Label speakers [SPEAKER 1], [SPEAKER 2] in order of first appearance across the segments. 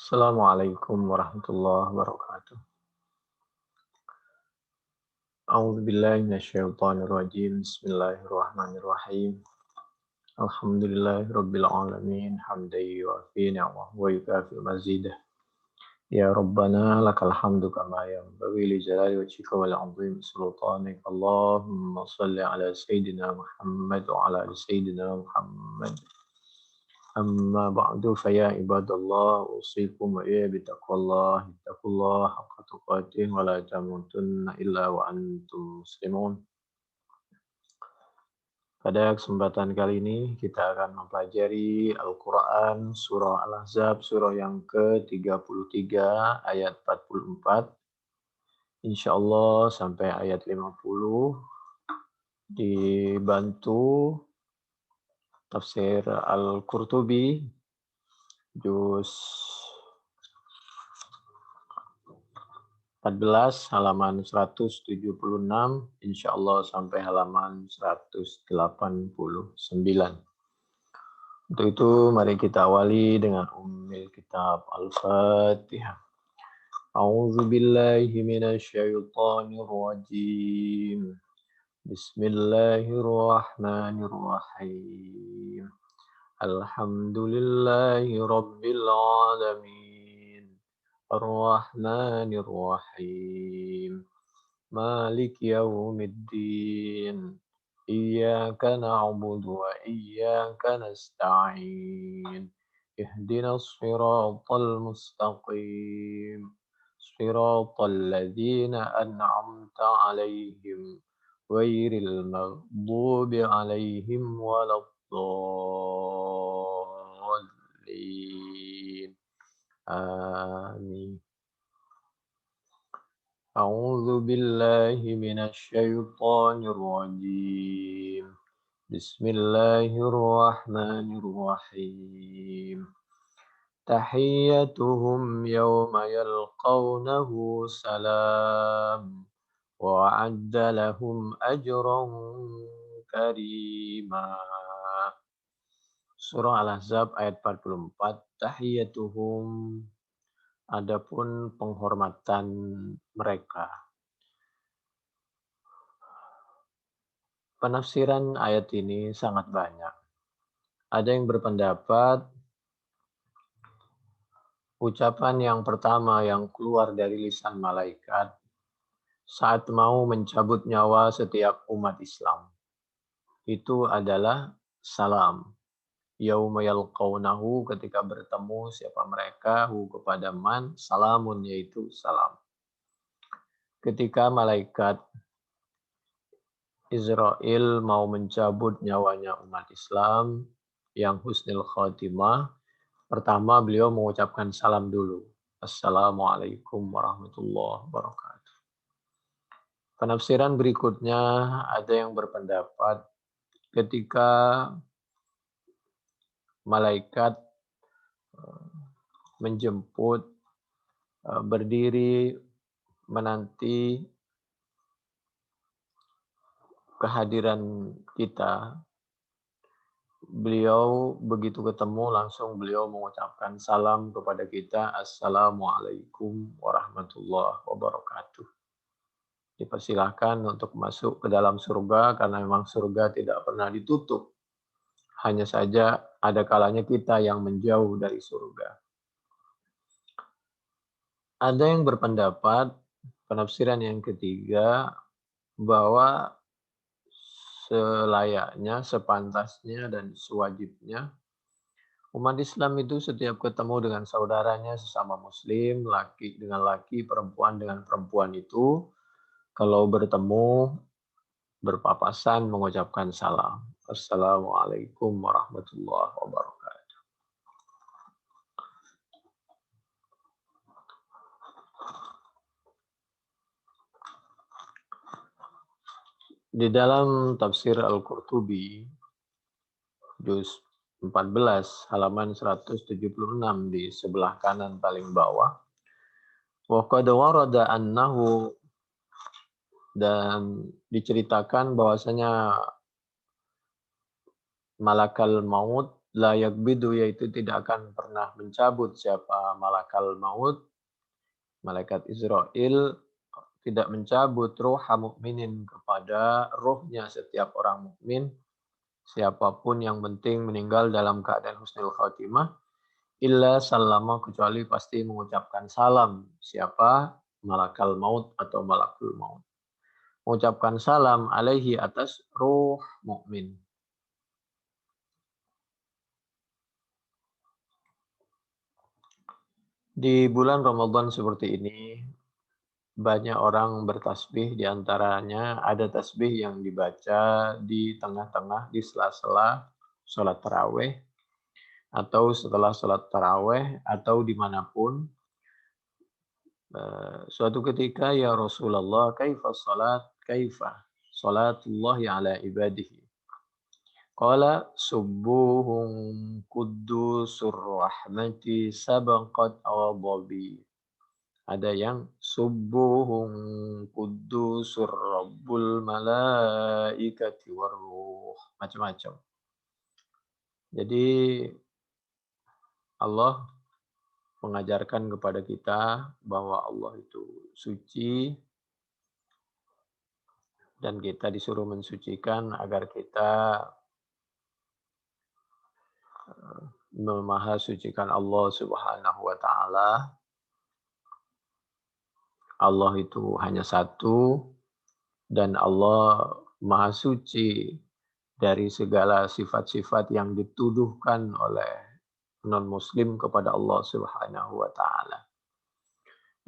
[SPEAKER 1] Assalamualaikum warahmatullahi wabarakatuh. A'udzu billahi minasyaitonir rajim. Bismillahirrahmanirrahim. Alhamdulillahirabbil alamin. Hamdan yuwafi ni'amahu wa yukafi mazidah. Ya Rabbana lakal hamdu kama yanbaghi li jalali wajhika wa li 'azimi sultanik. Allahumma shalli ala sayidina Muhammad wa ala ali sayidina Muhammad. أما بعد فيا عباد الله أوصيكم وإياي بتقوى الله اتقوا الله حق تقاته ولا تموتن إلا وأنتم مسلمون. Pada kesempatan kali ini kita akan mempelajari Al-Quran Surah Al-Ahzab, surah yang ke-33 ayat 44. Insya Allah sampai ayat 50 dibantu tafsir Al-Qurtubi juz 14 halaman 176 insyaallah sampai halaman 189. Untuk itu mari kita awali dengan ummul kitab Al-Fatihah. A'udzu billahi minasyaitonir rajim. Bismillahirrahmanirrahim. Alhamdulillahi rabbil alamin. Ar-Rahmanir Rahim. Malik yaumiddin. Iyyaka na'budu wa iyyaka nasta'in. Ihdinas siratal mustaqim. Siratal ladzina an'amta 'alaihim ghairil maghdubi 'alaihim waladdallin. Amin. A'udzu billahi minasyaitonir rajim. Bismillahirrahmanirrahim. Tahiyyatuhum yawma yalqawnahu salam wa 'adda lahum ajran karima. Surah Al-Ahzab ayat 44. Tahiyyatuhum, adapun penghormatan mereka. Penafsiran ayat ini sangat banyak. Ada yang berpendapat ucapan yang pertama yang keluar dari lisan malaikat saat mau mencabut nyawa setiap umat Islam itu adalah salam. Yauma yalqaunahu, ketika bertemu siapa mereka, hu kepada man, salamun yaitu salam. Ketika malaikat Israel mau mencabut nyawanya umat Islam yang husnul khatimah, pertama beliau mengucapkan salam dulu. Assalamualaikum warahmatullahi wabarakatuh. Penafsiran berikutnya ada yang berpendapat ketika malaikat menjemput, berdiri menanti kehadiran kita, beliau begitu ketemu langsung beliau mengucapkan salam kepada kita, Assalamualaikum warahmatullahi wabarakatuh. Dipersilahkan untuk masuk ke dalam surga karena memang surga tidak pernah ditutup. Hanya saja ada kalanya kita yang menjauh dari surga. Ada yang berpendapat, penafsiran yang ketiga, bahwa selayaknya, sepantasnya, dan sewajibnya umat Islam itu setiap ketemu dengan saudaranya sesama muslim, laki dengan laki, perempuan dengan perempuan itu, kalau bertemu, berpapasan, mengucapkan salam. Assalamualaikum warahmatullahi wabarakatuh. Di dalam tafsir Al-Qurtubi, juz 14, halaman 176 di sebelah kanan paling bawah, wa qad warada annahu, dan diceritakan bahwasanya malakal maut La yakbidu, yaitu tidak akan pernah mencabut siapa malakal maut, malaikat Israel, tidak mencabut ruha mukminin kepada ruhnya setiap orang mukmin, siapapun yang penting meninggal dalam keadaan husnul khatimah, illa sallama, kecuali pasti mengucapkan salam siapa malakal maut atau malakul maut. Mengucapkan salam alaihi, atas ruh mukmin. Di bulan Ramadan seperti ini, banyak orang bertasbih, di antaranya ada tasbih yang dibaca di tengah-tengah, di sela-sela sholat taraweh, atau setelah sholat taraweh, atau dimanapun. Suatu ketika, ya Rasulullah, kaifa salat, kaifa salatullah ala ibadihi. Qala subuhun kuddusur rahmati sabaqat awadabi. Ada yang subuhun kuddusur rabbul malaikati waruh. Macam-macam. Jadi Allah mengajarkan kepada kita bahwa Allah itu suci, dan kita disuruh mensucikan agar kita memahasucikan Allah Subhanahu wa taala. Allah itu hanya satu, dan Allah Maha Suci dari segala sifat-sifat yang dituduhkan oleh non-muslim kepada Allah Subhanahu wa taala.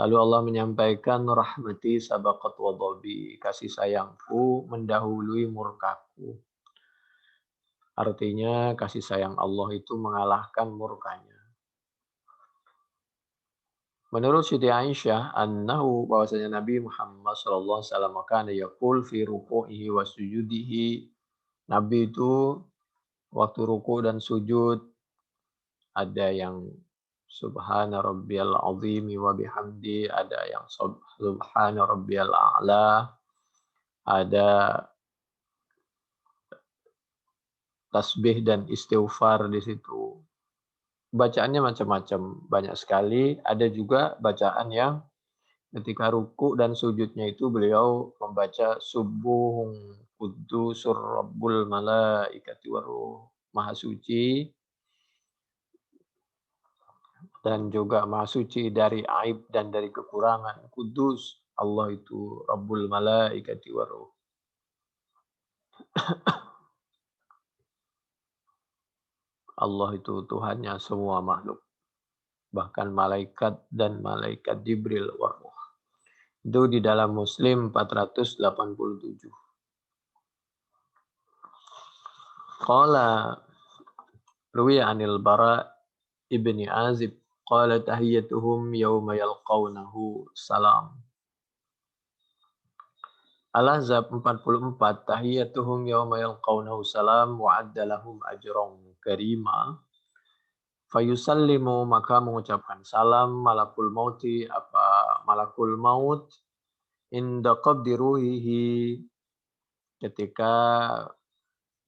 [SPEAKER 1] Lalu Allah menyampaikan, rahmati sabaqat ghadabi, kasih sayangku mendahului murkaku. Artinya kasih sayang Allah itu mengalahkan murkanya. Menurut Siti Aisyah, annahu, bahwasanya Nabi Muhammad sallallahu alaihi wasallam kana yaqul fi ruku'ihi wa sujudihi. Nabi itu waktu ruku dan sujud ada yang subhana rabbiyal azimi wa bihamdi, ada yang subhana rabbiyal a'la, ada tasbih dan istighfar di situ. Bacaannya macam-macam, banyak sekali. Ada juga bacaan yang ketika ruku dan sujudnya itu beliau membaca subuhun quddusur rabbul malaikati waruh, maha suci dan juga maha suci dari aib dan dari kekurangan. Kudus, Allah itu rabbul malaikati waruh. Allah itu Tuhannya semua makhluk, bahkan malaikat dan malaikat Jibril waruh. Itu di dalam Muslim 487. Qala ruwiya anil Bara ibni Azib qala tahiyyatuhum yawma yalqawnahu salam. Al-Ahzab 44, tahiyyatuhum yawma yalqawnahu salam wa adda lahum ajran karima. Fayusallimu, maka mengucapkan salam malakul mauti, apa malakul maut, inda qabdi ruhihi, ketika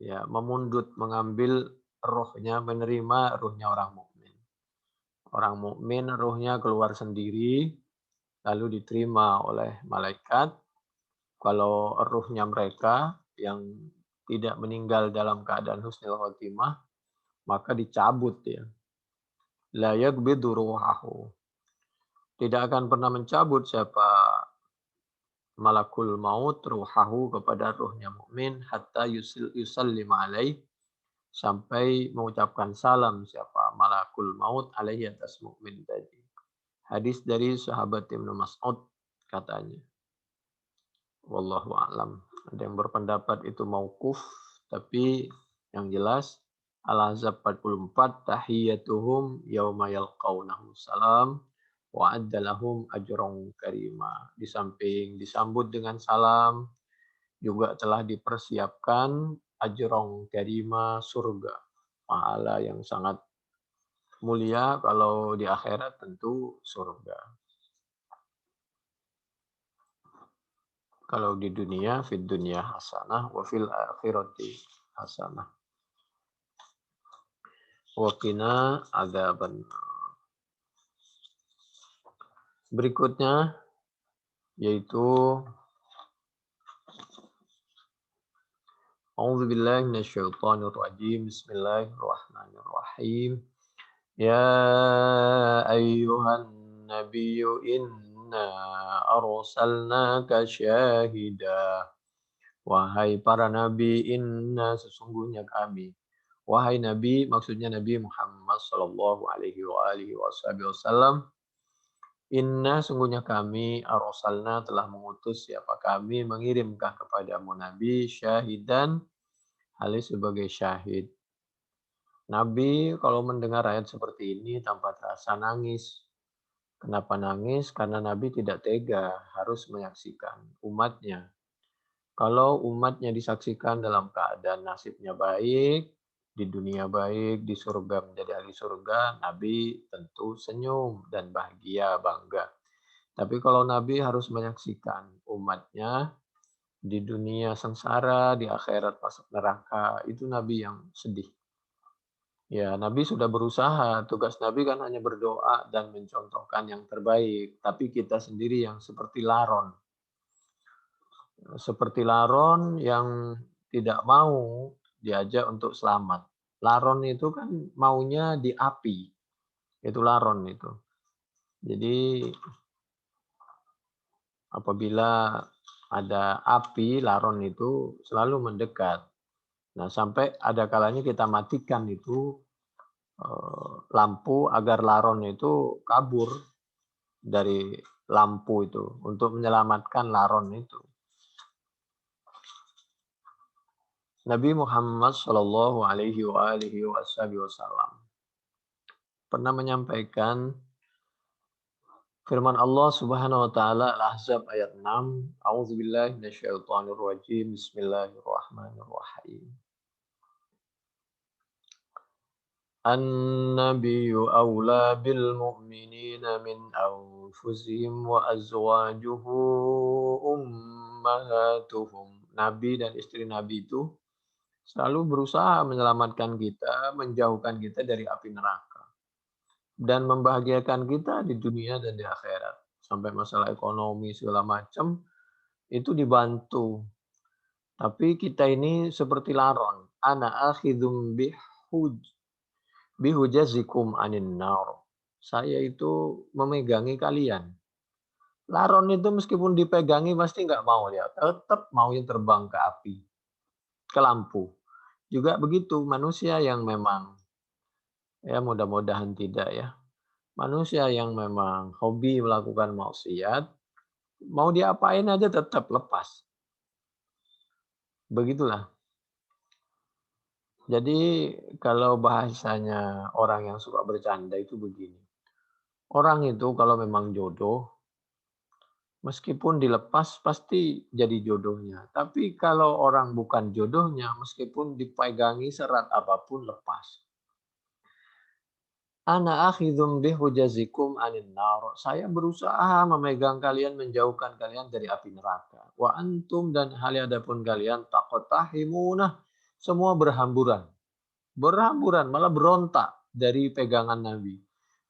[SPEAKER 1] ya memundut, mengambil rohnya, menerima rohnya orang mukmin. Orang mukmin rohnya keluar sendiri lalu diterima oleh malaikat. Kalau rohnya mereka yang tidak meninggal dalam keadaan husnul khotimah, maka dicabut ya. La yakbidu ruhahu. Tidak akan pernah mencabut siapa malakul maut ruhahu kepada ruhnya mukmin hatta yusallim alaih, sampai mengucapkan salam siapa malakul maut alaihi, atas mukmin tadi. Hadis dari sahabat Ibnu Mas'ud katanya. Wallahu a'lam. Ada yang berpendapat itu mauquf, tapi yang jelas Al-Ahzab 44, tahiyyatuhum yauma yalqaunahu salam wa adda lahum ajran karima. Di samping disambut dengan salam, juga telah dipersiapkan ajran karima, surga, pahala yang sangat mulia. Kalau di akhirat tentu surga. Kalau di dunia, fid dunya hasanah wa fil akhirati hasanah. wa qina adzabannar. Berikutnya yaitu A'udzubillahi minasyaitonirrajim. Bismillahirrahmanirrahim. Ya ayyuhan nabiyyu inna arsalnaka syahida. Wahai para nabi, inna sesungguhnya kami. Wahai nabi, maksudnya Nabi Muhammad sallallahu alaihi wa alihi wasallam. Inna sungguhnya kami arsalna telah mengutus siapa kami mengirimkah kepadamu nabi syahidan halis sebagai syahid. Nabi kalau mendengar ayat seperti ini tanpa terasa nangis. Kenapa nangis? Karena Nabi tidak tega harus menyaksikan umatnya. Kalau umatnya disaksikan dalam keadaan nasibnya baik, di dunia baik, di surga menjadi ahli surga, Nabi tentu senyum dan bahagia, bangga. Tapi kalau Nabi harus menyaksikan umatnya di dunia sengsara, di akhirat masuk neraka, itu Nabi yang sedih. Ya, Nabi sudah berusaha. Tugas Nabi kan hanya berdoa dan mencontohkan yang terbaik. Tapi kita sendiri yang seperti laron. Seperti laron yang tidak mau diajak untuk selamat. Laron itu kan maunya di api. Itu laron itu. Jadi apabila ada api, laron itu selalu mendekat. Nah, sampai ada kalanya kita matikan itu lampu agar laron itu kabur dari lampu itu untuk menyelamatkan laron itu. Nabi Muhammad Shallallahu Alaihi Wasallam pernah menyampaikan firman Allah Subhanahu Wa Taala Al-Ahzab ayat 6. A'udzubillahi minasyaitonir rajim. Bismillahirrahmanirrahim. النبي أولى بالمؤمنين من أنفسهم وأزواجه أمهاتهم. Nabi dan istri Nabi itu selalu berusaha menyelamatkan kita, menjauhkan kita dari api neraka. Dan membahagiakan kita di dunia dan di akhirat. Sampai masalah ekonomi segala macam, itu dibantu. Tapi kita ini seperti laron. Ana akhidum bihujazikum anin nar. Saya itu memegangi kalian. Laron itu meskipun dipegangi pasti nggak mau ya. Tetap maunya terbang ke api, ke lampu. Juga begitu manusia yang memang, ya mudah-mudahan tidak ya. Manusia yang memang hobi melakukan maksiat, mau diapain aja tetap lepas. Begitulah. Jadi kalau bahasanya orang yang suka bercanda itu begini. Orang itu kalau memang jodoh, meskipun dilepas pasti jadi jodohnya. Tapi kalau orang bukan jodohnya, meskipun dipegangi serat apapun lepas. Ana akhidhum bihujazikum anin nar. Saya berusaha memegang kalian, menjauhkan kalian dari api neraka. Wa antum dan haliadapun kalian taqtahimuna. Semua berhamburan. Berhamburan, malah berontak dari pegangan Nabi.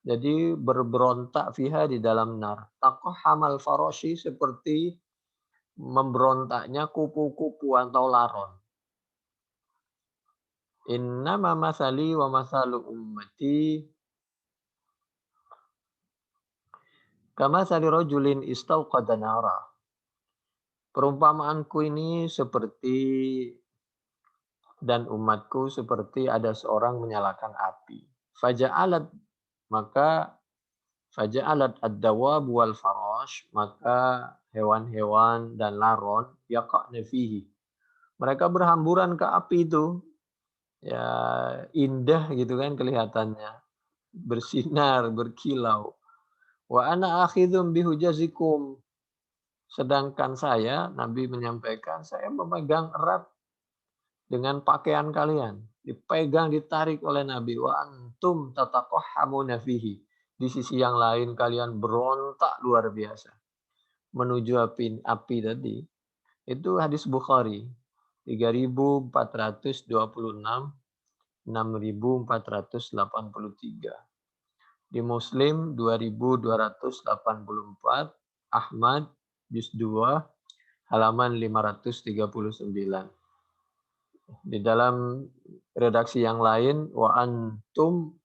[SPEAKER 1] Jadi berberontak fiha di dalam nar. Taqahamal farashi seperti memberontaknya kupu-kupu atau laron. Innama masali wa masalu ummati kama sali rajulin istauqada nara. Perumpamaanku ini seperti dan umatku seperti ada seorang menyalakan api. Faja'alat maka faja'alat ad-dawab wal farash maka hewan-hewan dan laron yaqa'na fihi. Mereka berhamburan ke api itu. Ya indah gitu kan kelihatannya. Bersinar, berkilau. Wa ana akhidhum bihujazikum. Sedangkan saya, Nabi menyampaikan, saya memegang erat dengan pakaian kalian. Dipegang, ditarik oleh Nabi. Wa antum tataqahhamuna fihi. Di sisi yang lain kalian berontak luar biasa. Menuju api tadi. Itu hadis Bukhari. 3426. 6.483. Di Muslim 2.284, Ahmad juz 2 halaman 539. Di dalam redaksi yang lain wa antum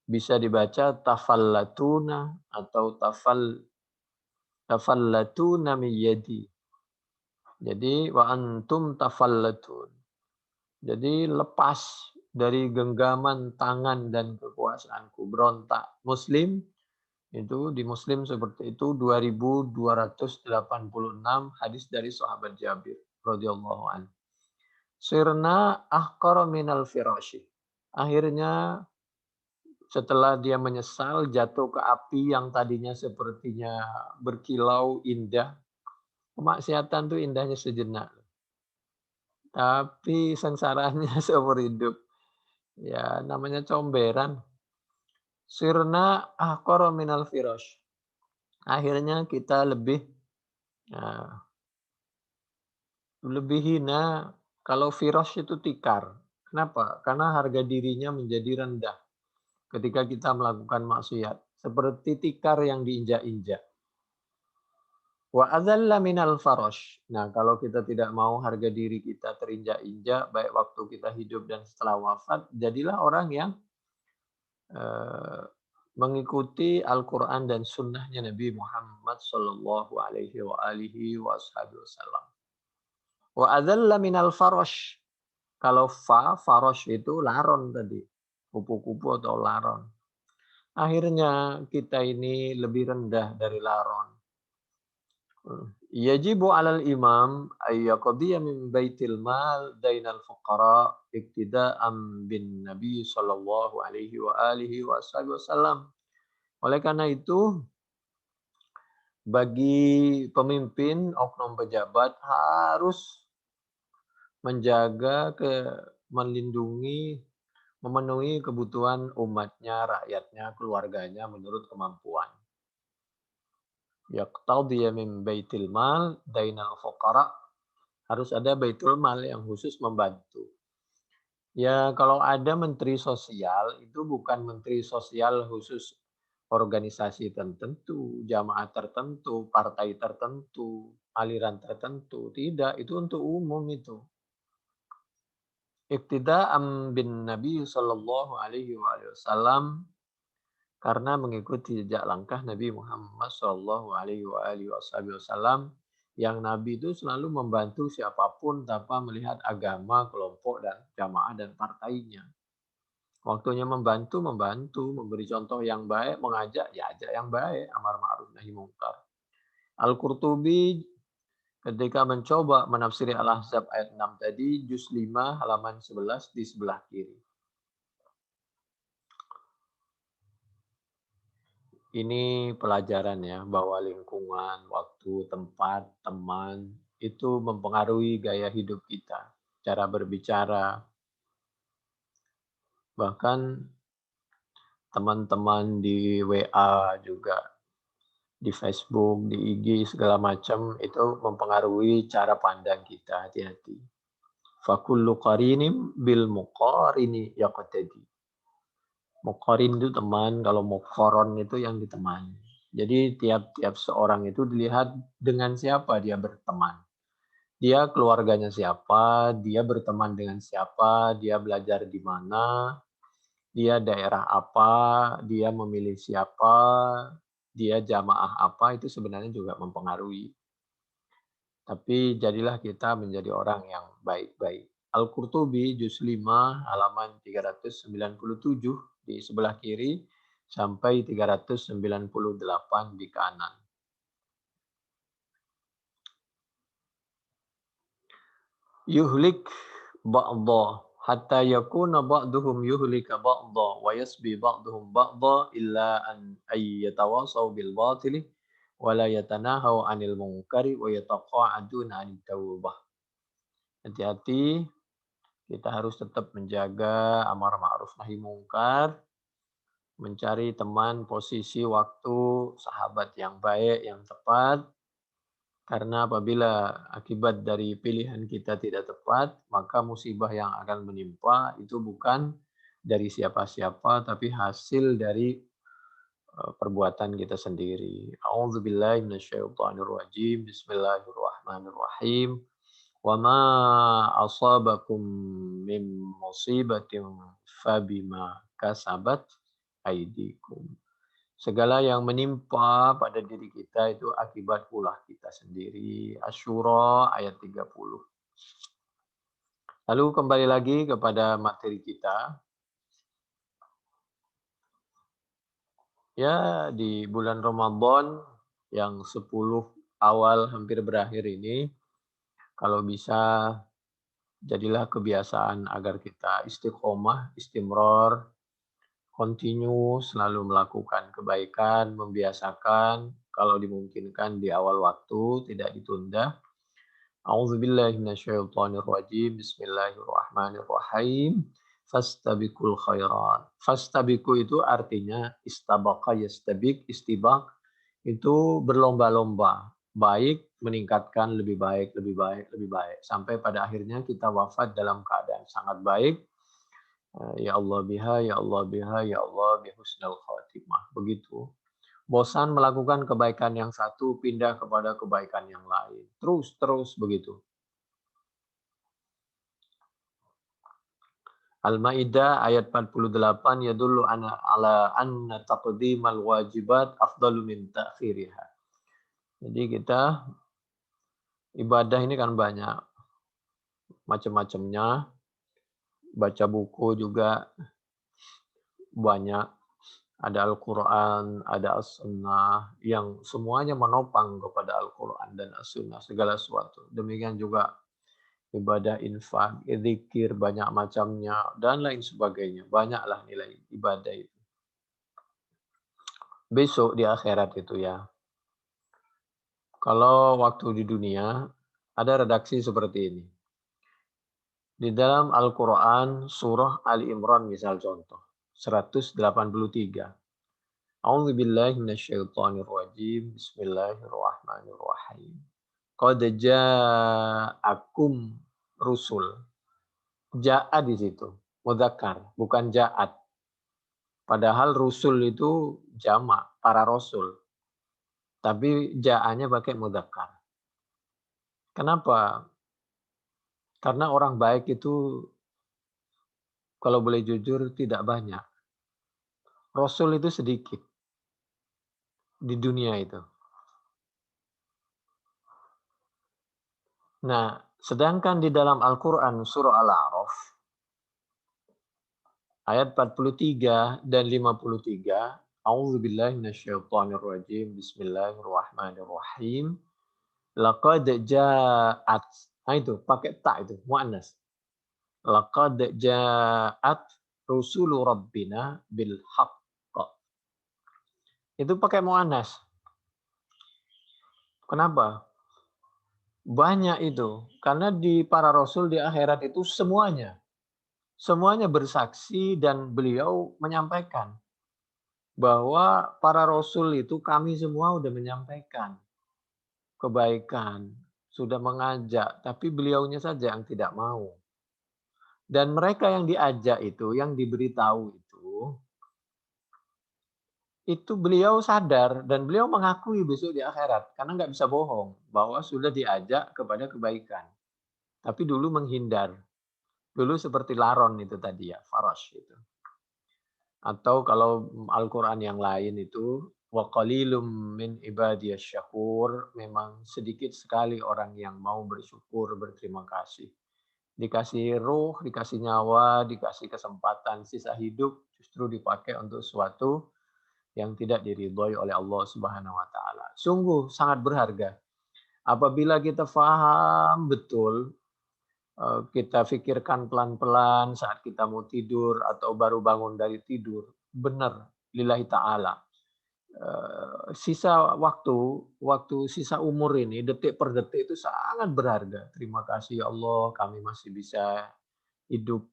[SPEAKER 1] bisa dibaca tafallatuna atau tafallatuna min yadi. Jadi wa antum tafallatun. Jadi lepas dari genggaman tangan dan kekuasaanku, berontak. Muslim itu di Muslim seperti itu 2.286 hadis dari sahabat Jabir radhiyallahu anhu. Sirna ahqara minal firashi. Akhirnya setelah dia menyesal jatuh ke api yang tadinya sepertinya berkilau indah. Kemaksiatan itu indahnya sejenak. Tapi sengsaranya seumur hidup. Ya namanya comberan. Sirna ahqara minal firash. Akhirnya kita lebih hina kalau firash itu tikar. Kenapa? Karena harga dirinya menjadi rendah ketika kita melakukan maksiat. Seperti tikar yang diinjak-injak. Wa adzalla minal farash. Nah, kalau kita tidak mau harga diri kita terinjak-injak, baik waktu kita hidup dan setelah wafat, jadilah orang yang mengikuti Al-Quran dan sunnahnya Nabi Muhammad Sallallahu Alaihi Wasallam. Wa adzalla minal farash. Kalau farash itu laron tadi, kupu-kupu atau laron. Akhirnya kita ini lebih rendah dari laron. Yajibu 'alal imam ay yaqdiya min baitil mal dainal fuqara iktida'an bin Nabi sallallahu alaihi wa alihi wasallam. Oleh karena itu bagi pemimpin oknum pejabat harus menjaga melindungi memenuhi kebutuhan umatnya, rakyatnya, keluarganya menurut kemampuan. Yaqtadiya min baitil mal dainal fuqara. Harus ada baitul mal yang khusus membantu. Ya kalau ada menteri sosial itu bukan menteri sosial khusus organisasi tertentu, jamaah tertentu, partai tertentu, aliran tertentu. Tidak, itu untuk umum itu. Iktida'an bin Nabi sallallahu alaihi wasallam karena mengikuti jejak langkah Nabi Muhammad sallallahu alaihi wasallam yang Nabi itu selalu membantu siapapun tanpa melihat agama, kelompok dan jamaah dan partainya. Waktunya membantu, memberi contoh yang baik, mengajak, ya ajak yang baik, amar ma'ruf nahi mungkar. Al-Qurtubi ketika mencoba menafsiri Al-Ahzab ayat 6 tadi, juz 5 halaman 11 di sebelah kiri. Ini pelajaran ya, bahwa lingkungan, waktu, tempat, teman, itu mempengaruhi gaya hidup kita, cara berbicara. Bahkan teman-teman di WA juga, di Facebook, di IG, segala macam, itu mempengaruhi cara pandang kita, hati-hati. Fakullu qarinim bil muqarini yaqtadi. Muqarin itu teman, kalau muqaron itu yang ditemani. Jadi tiap-tiap seorang itu dilihat dengan siapa dia berteman. Dia keluarganya siapa, dia berteman dengan siapa, dia belajar di mana, dia daerah apa, dia memilih siapa, dia jamaah apa, itu sebenarnya juga mempengaruhi. Tapi jadilah kita menjadi orang yang baik-baik. Al-Qurtubi juz 5 halaman 397 di sebelah kiri sampai 398 di kanan. Yuhlik ba'dha hatta yakuna ba'duhum yuhlika ba'dha wa yasbi ba'duhum ba'dha illa an yatawasaw bil batili wa la yatanahaw 'anil munkari wa yataqa'aduna 'anit tawbah. Hati-hati, kita harus tetap menjaga amar ma'ruf nahi mungkar, mencari teman, posisi, waktu, sahabat yang baik, yang tepat. Karena apabila akibat dari pilihan kita tidak tepat, maka musibah yang akan menimpa itu bukan dari siapa-siapa, tapi hasil dari perbuatan kita sendiri. A'udzubillahi minasyaitonirrajim. Bismillahirrahmanirrahim. Wa ma asabakum min musibatin fabima kasabat aydikum. Segala yang menimpa pada diri kita itu akibat ulah kita sendiri. Asy-Syura ayat 30. Lalu kembali lagi kepada materi kita. Ya, di bulan Ramadan yang 10 awal hampir berakhir ini, kalau bisa jadilah kebiasaan agar kita istiqomah, istimror, continue, selalu melakukan kebaikan, membiasakan, kalau dimungkinkan di awal waktu, tidak ditunda. A'udzubillahi minasyaitonirrajim. Bismillahirrahmanirrahim. Fastabiqul khairat. Fastabiqu itu artinya istabaqa yastabik, istibaq itu berlomba-lomba, baik meningkatkan lebih baik, lebih baik, lebih baik. Sampai pada akhirnya kita wafat dalam keadaan sangat baik. Ya Allah biha, ya Allah biha, ya Allah bihusnul khatimah. Begitu. Bosan melakukan kebaikan yang satu, pindah kepada kebaikan yang lain. Terus begitu. Al-Maidah ayat 48 yadullu ala anna taqdimal wajibat afdalu min ta'khiriha. Jadi kita ibadah ini kan banyak macam-macamnya. Baca buku juga banyak. Ada Al-Quran, ada As-Sunnah, yang semuanya menopang kepada Al-Quran dan As-Sunnah, segala sesuatu. Demikian juga ibadah infak, zikir, banyak macamnya, dan lain sebagainya. Banyaklah nilai ibadah itu. Besok di akhirat itu ya. Kalau waktu di dunia, ada redaksi seperti ini. Di dalam Al-Quran, surah Ali Imran misal contoh, 183. A'udzu billahi minasyaitonir rajim. Bismillahirrahmanirrahim. Qad ja'akum rusul. Ja'a di situ mudzakkar, bukan ja'at. Padahal rusul itu jamak, para rasul. Tapi ja'anya pakai mudzakkar. Kenapa? Karena orang baik itu kalau boleh jujur tidak banyak. Rasul itu sedikit di dunia itu. Nah, sedangkan di dalam Al-Quran surah Al-A'raf ayat 43 dan 53, A'udzubillahi minasyaitonirrajim. Bismillahirrahmanirrahim. Laqad ja'at. Nah itu pakai ta itu muannas. Laqad ja'at rusulu rabbina bil haqq. Itu pakai muannas. Kenapa? Banyak itu. Karena di para rasul di akhirat itu semuanya bersaksi dan beliau menyampaikan bahwa para rasul itu kami semua sudah menyampaikan kebaikan, sudah mengajak, tapi beliaunya saja yang tidak mau. Dan mereka yang diajak itu, yang diberitahu itu beliau sadar dan beliau mengakui besok di akhirat karena nggak bisa bohong bahwa sudah diajak kepada kebaikan. Tapi dulu menghindar. Dulu seperti laron itu tadi ya, farash itu. Atau kalau Al-Quran yang lain itu wa qalilum min ibadiyasy syakur, memang sedikit sekali orang yang mau bersyukur, berterima kasih. Dikasih ruh, dikasih nyawa, dikasih kesempatan sisa hidup justru dipakai untuk sesuatu yang tidak diridhoi oleh Allah Subhanahu wa taala. Sungguh sangat berharga. Apabila kita faham betul, kita pikirkan pelan-pelan saat kita mau tidur atau baru bangun dari tidur, benar lillahi taala. Sisa waktu sisa umur ini detik per detik itu sangat berharga. Terima kasih ya Allah, kami masih bisa hidup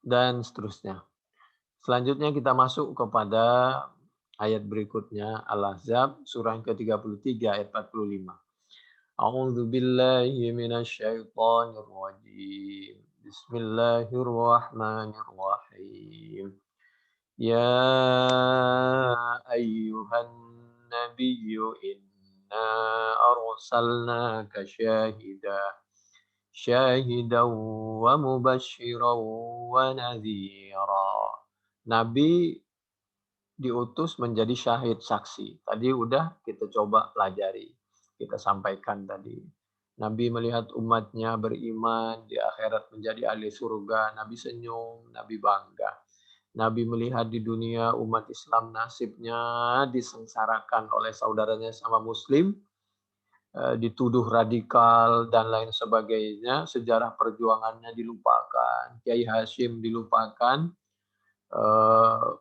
[SPEAKER 1] dan seterusnya. Selanjutnya kita masuk kepada ayat berikutnya, Al-Ahzab surah yang ke-33 ayat 45. A'udzu billahi minasyaitonir rajim. Bismillahirrahmanirrahim. Ya ayyuhan nabiyyu inna arsalnaka syahidan wa mubasysyiran wa nadhira. Nabi diutus menjadi syahid saksi. Tadi udah kita coba pelajari. Kita sampaikan tadi. Nabi melihat umatnya beriman di akhirat menjadi ahli surga. Nabi senyum, Nabi bangga. Nabi melihat di dunia umat Islam nasibnya disengsarakan oleh saudaranya sama Muslim, dituduh radikal dan lain sebagainya. Sejarah perjuangannya dilupakan, Kiai Hashim dilupakan,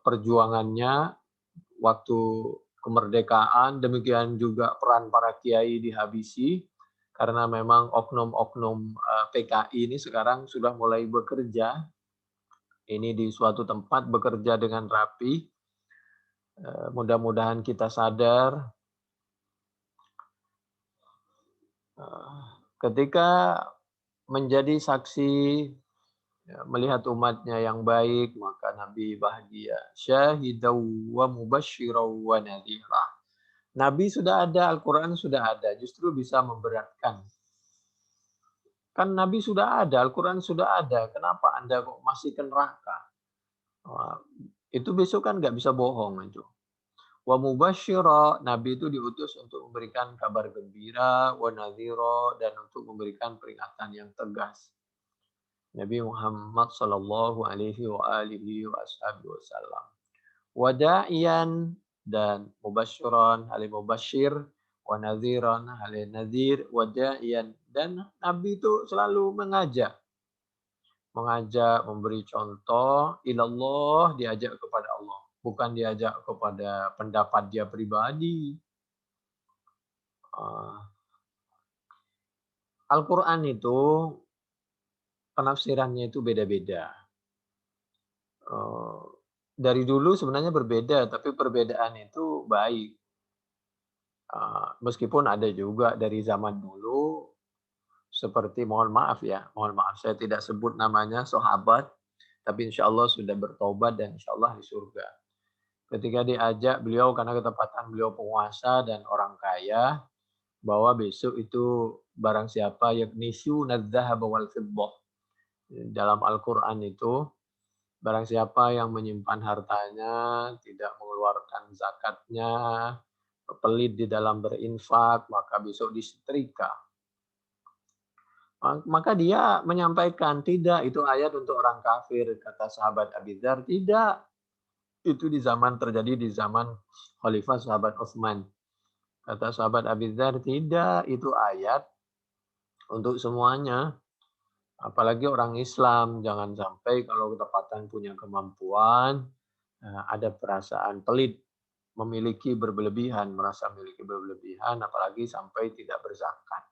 [SPEAKER 1] perjuangannya waktu kemerdekaan, demikian juga peran para kiai dihabisi karena memang oknum-oknum PKI ini sekarang sudah mulai bekerja. Ini di suatu tempat bekerja dengan rapi. Mudah-mudahan kita sadar ketika menjadi saksi melihat umatnya yang baik, maka Nabi bahagia. Syahidaw wa mubasysyiran wa nadhira. Nabi sudah ada, Al-Quran sudah ada, justru bisa memberatkan. Kan Nabi sudah ada, Al-Quran sudah ada, kenapa Anda kok masih ke neraka? Wah, itu besok kan nggak bisa bohong itu. Wa mubasysyiran, Nabi itu diutus untuk memberikan kabar gembira, wa nadhira, dan untuk memberikan peringatan yang tegas. Nabi Muhammad sallallahu alaihi wa alihi wasallam. Wada'iyan, dan mubasysyiran, hal mubasyir, wa nadhiran, hal nadhir, wada'iyan, dan Nabi itu selalu mengajak, memberi contoh, ilallah, diajak kepada Allah, bukan diajak kepada pendapat dia pribadi. Al-Quran itu penafsirannya itu beda-beda. Dari dulu sebenarnya berbeda, tapi perbedaan itu baik. Meskipun ada juga dari zaman dulu, seperti mohon maaf saya tidak sebut namanya sahabat, tapi insya Allah sudah bertobat dan insya Allah di surga. Ketika diajak beliau karena ketepatan beliau penguasa dan orang kaya, bahwa besok itu barang siapa yaknisuna dzahab wal fiddah. Dalam Al-Quran itu, barang siapa yang menyimpan hartanya, tidak mengeluarkan zakatnya, pelit di dalam berinfak, maka besok disetrika. Maka dia menyampaikan, tidak, itu ayat untuk orang kafir. Kata sahabat Abi Dzar, tidak. Itu terjadi di zaman Khalifah sahabat Utsman. Kata sahabat Abi Dzar, tidak, itu ayat untuk semuanya. Apalagi orang Islam, jangan sampai kalau ketepatan punya kemampuan, ada perasaan pelit, merasa memiliki berlebihan, apalagi sampai tidak berzakat.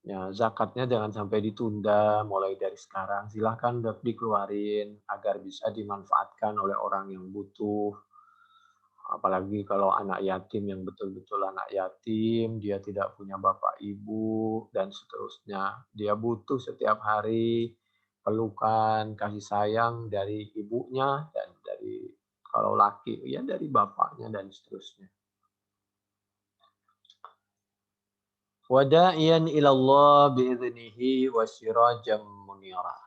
[SPEAKER 1] Ya, zakatnya jangan sampai ditunda mulai dari sekarang. Silahkan dikeluarin agar bisa dimanfaatkan oleh orang yang butuh. Apalagi kalau anak yatim yang betul-betul anak yatim, dia tidak punya bapak ibu, dan seterusnya. Dia butuh setiap hari pelukan, kasih sayang dari ibunya, dan dari kalau laki, ya dari bapaknya, dan seterusnya. Wada'iyan ilallah bi'idhnihi wa sirajam munira.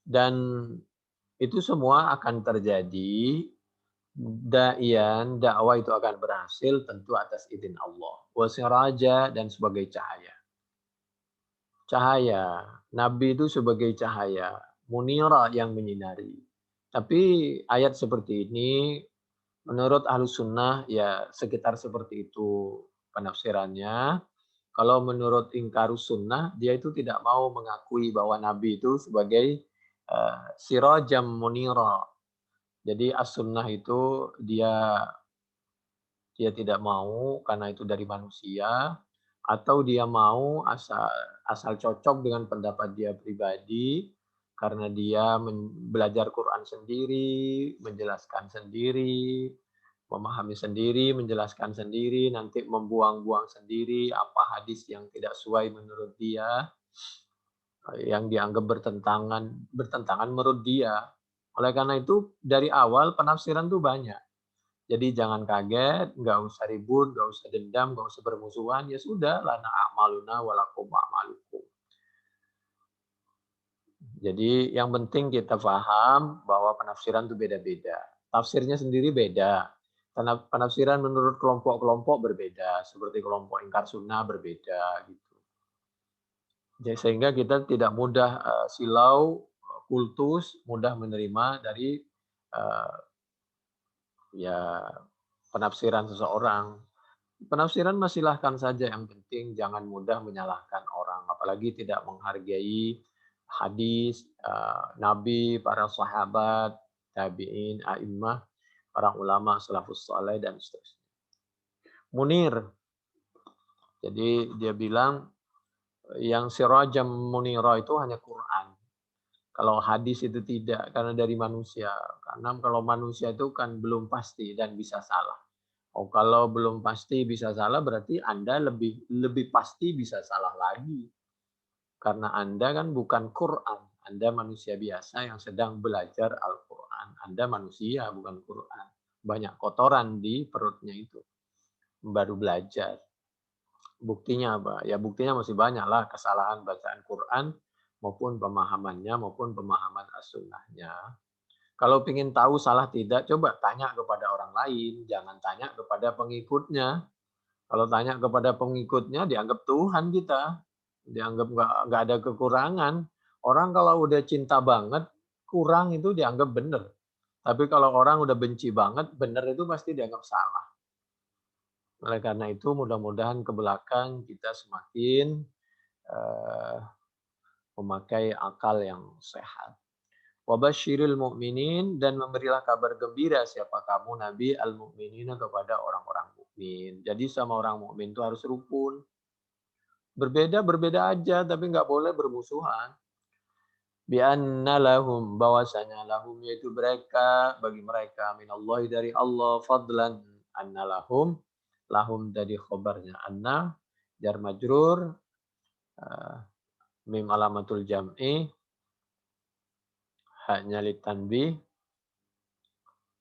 [SPEAKER 1] Dan itu semua akan terjadi, dakwah itu akan berhasil tentu atas izin Allah. Wa siraja, dan sebagai cahaya. Cahaya, Nabi itu sebagai cahaya, munira yang menyinari. Tapi ayat seperti ini, menurut Ahlus Sunnah, ya sekitar seperti itu penafsirannya. Kalau menurut Ingkarus Sunnah, dia itu tidak mau mengakui bahwa Nabi itu sebagai sirajam munira. Jadi as-sunnah itu dia tidak mau karena itu dari manusia, atau dia mau asal cocok dengan pendapat dia pribadi karena dia belajar Quran sendiri, menjelaskan sendiri, memahami sendiri, menjelaskan sendiri, nanti membuang-buang sendiri apa hadis yang tidak sesuai menurut dia, yang dianggap bertentangan menurut dia. Oleh karena itu dari awal penafsiran tuh banyak. Jadi jangan kaget, nggak usah ribut, nggak usah dendam, nggak usah bermusuhan. Ya sudah, lana a'maluna walakum a'malukum. Jadi yang penting kita paham bahwa penafsiran itu beda-beda. Tafsirnya sendiri beda. Karena penafsiran menurut kelompok-kelompok berbeda. Seperti kelompok ingkar sunnah berbeda. Gitu. Jadi, sehingga kita tidak mudah silau, kultus, mudah menerima dari uh, ya penafsiran seseorang. Penafsiran mah silahkan saja, yang penting jangan mudah menyalahkan orang, apalagi tidak menghargai hadis, Nabi, para sahabat, tabi'in, a'immah, para ulama, salafus saleh, dan seterusnya. Munir, jadi dia bilang yang sirajam munira itu hanya Quran. Kalau hadis itu tidak, karena dari manusia. Karena kalau manusia itu kan belum pasti dan bisa salah. Oh, kalau belum pasti bisa salah berarti Anda lebih pasti bisa salah lagi. Karena Anda kan bukan Quran. Anda manusia biasa yang sedang belajar Al-Quran. Anda manusia, bukan Quran. Banyak kotoran di perutnya itu. Baru belajar. Buktinya apa? Ya buktinya masih banyak lah kesalahan bacaan Quran maupun pemahamannya maupun pemahaman as-sunnahnya. Kalau ingin tahu salah tidak, coba tanya kepada orang lain. Jangan tanya kepada pengikutnya. Kalau tanya kepada pengikutnya, dianggap Tuhan kita. Dianggap nggak ada kekurangan. Orang kalau udah cinta banget, kurang itu dianggap benar. Tapi kalau orang udah benci banget, benar itu pasti dianggap salah. Oleh karena itu, mudah-mudahan ke belakang kita semakin memakai akal yang sehat. Wabashiril mu'minin, dan memberilah kabar gembira siapa kamu Nabi al-mu'minina kepada orang-orang mukmin. Jadi sama orang mukmin itu harus rukun. Berbeda aja, tapi nggak boleh bermusuhan. Bi'anna lahum, bahwasanya lahum yaitu mereka, bagi mereka minallahi dari Allah, fadlan anna lahum, lahum dari khobarnya anna, jar majrur, mim alamatul jam'i, haknya litanbih.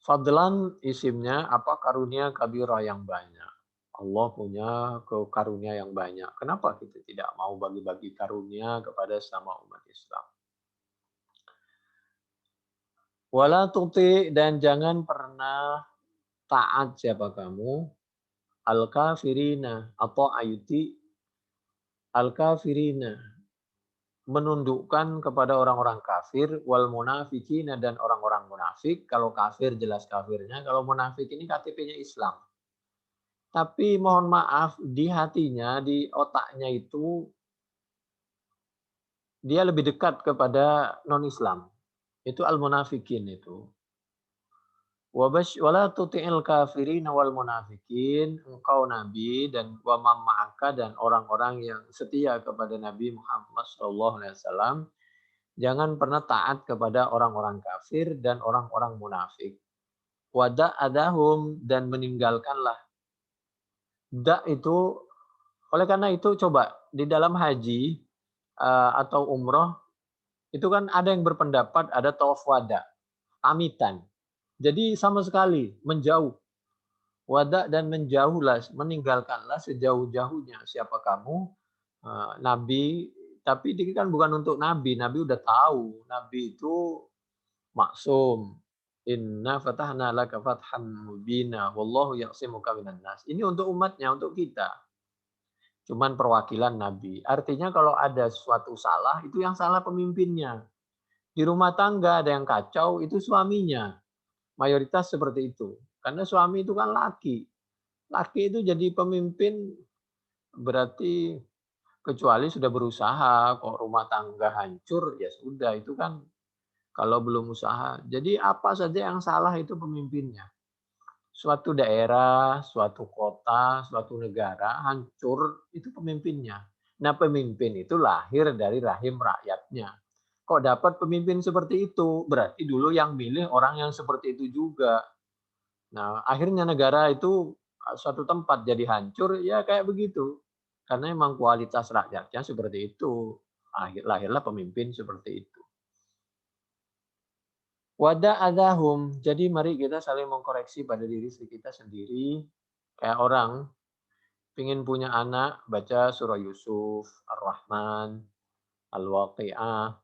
[SPEAKER 1] Fadlan isimnya apa? Karunia kabira yang banyak. Allah punya karunia yang banyak. Kenapa kita tidak mau bagi-bagi karunia kepada sama umat Islam? Wala tuti, dan jangan pernah taat siapa kamu al-kafirina atau ayuti al-kafirina, menundukkan kepada orang-orang kafir, wal munafikina, dan orang-orang munafik. Kalau kafir jelas kafirnya, kalau munafik ini KTP-nya Islam. Tapi mohon maaf, di hatinya, di otaknya itu dia lebih dekat kepada non-Islam. Itu al-munafikin itu. Wala tuti'il kafirin wal munafikin, engkau Nabi dan wa ma'aka, dan orang-orang yang setia kepada Nabi Muhammad SAW, jangan pernah taat kepada orang-orang kafir dan orang-orang munafik. Wada adahum, dan meninggalkanlah. Da itu, oleh karena itu coba di dalam haji atau umroh itu kan ada yang berpendapat ada tawaf wada, pamitan. Jadi sama sekali menjauh. Wada, dan menjauhlah, meninggalkanlah sejauh-jauhnya siapa kamu Nabi, tapi ini kan bukan untuk Nabi. Nabi udah tahu, Nabi itu maksum. Inna fatahna laka fathan mubina wallahu ya'simuka minan nas. Ini untuk umatnya, untuk kita. Cuman perwakilan Nabi. Artinya kalau ada suatu salah, itu yang salah pemimpinnya. Di rumah tangga ada yang kacau, itu suaminya. Mayoritas seperti itu. Karena suami itu kan laki. Laki itu jadi pemimpin berarti kecuali sudah berusaha, kok rumah tangga hancur, ya sudah, itu kan kalau belum usaha. Jadi apa saja yang salah itu pemimpinnya. Suatu daerah, suatu kota, suatu negara hancur, itu pemimpinnya. Nah, pemimpin itu lahir dari rahim rakyatnya. Kok dapat pemimpin seperti itu? Berarti dulu yang milih orang yang seperti itu juga. Nah, akhirnya negara itu suatu tempat jadi hancur, ya kayak begitu. Karena memang kualitas rakyatnya seperti itu. Lahirlah pemimpin seperti itu. Wada'adahum. Jadi mari kita saling mengkoreksi pada diri kita sendiri. Kayak orang ingin punya anak, baca surah Yusuf, Ar-Rahman, Al-Waqi'ah,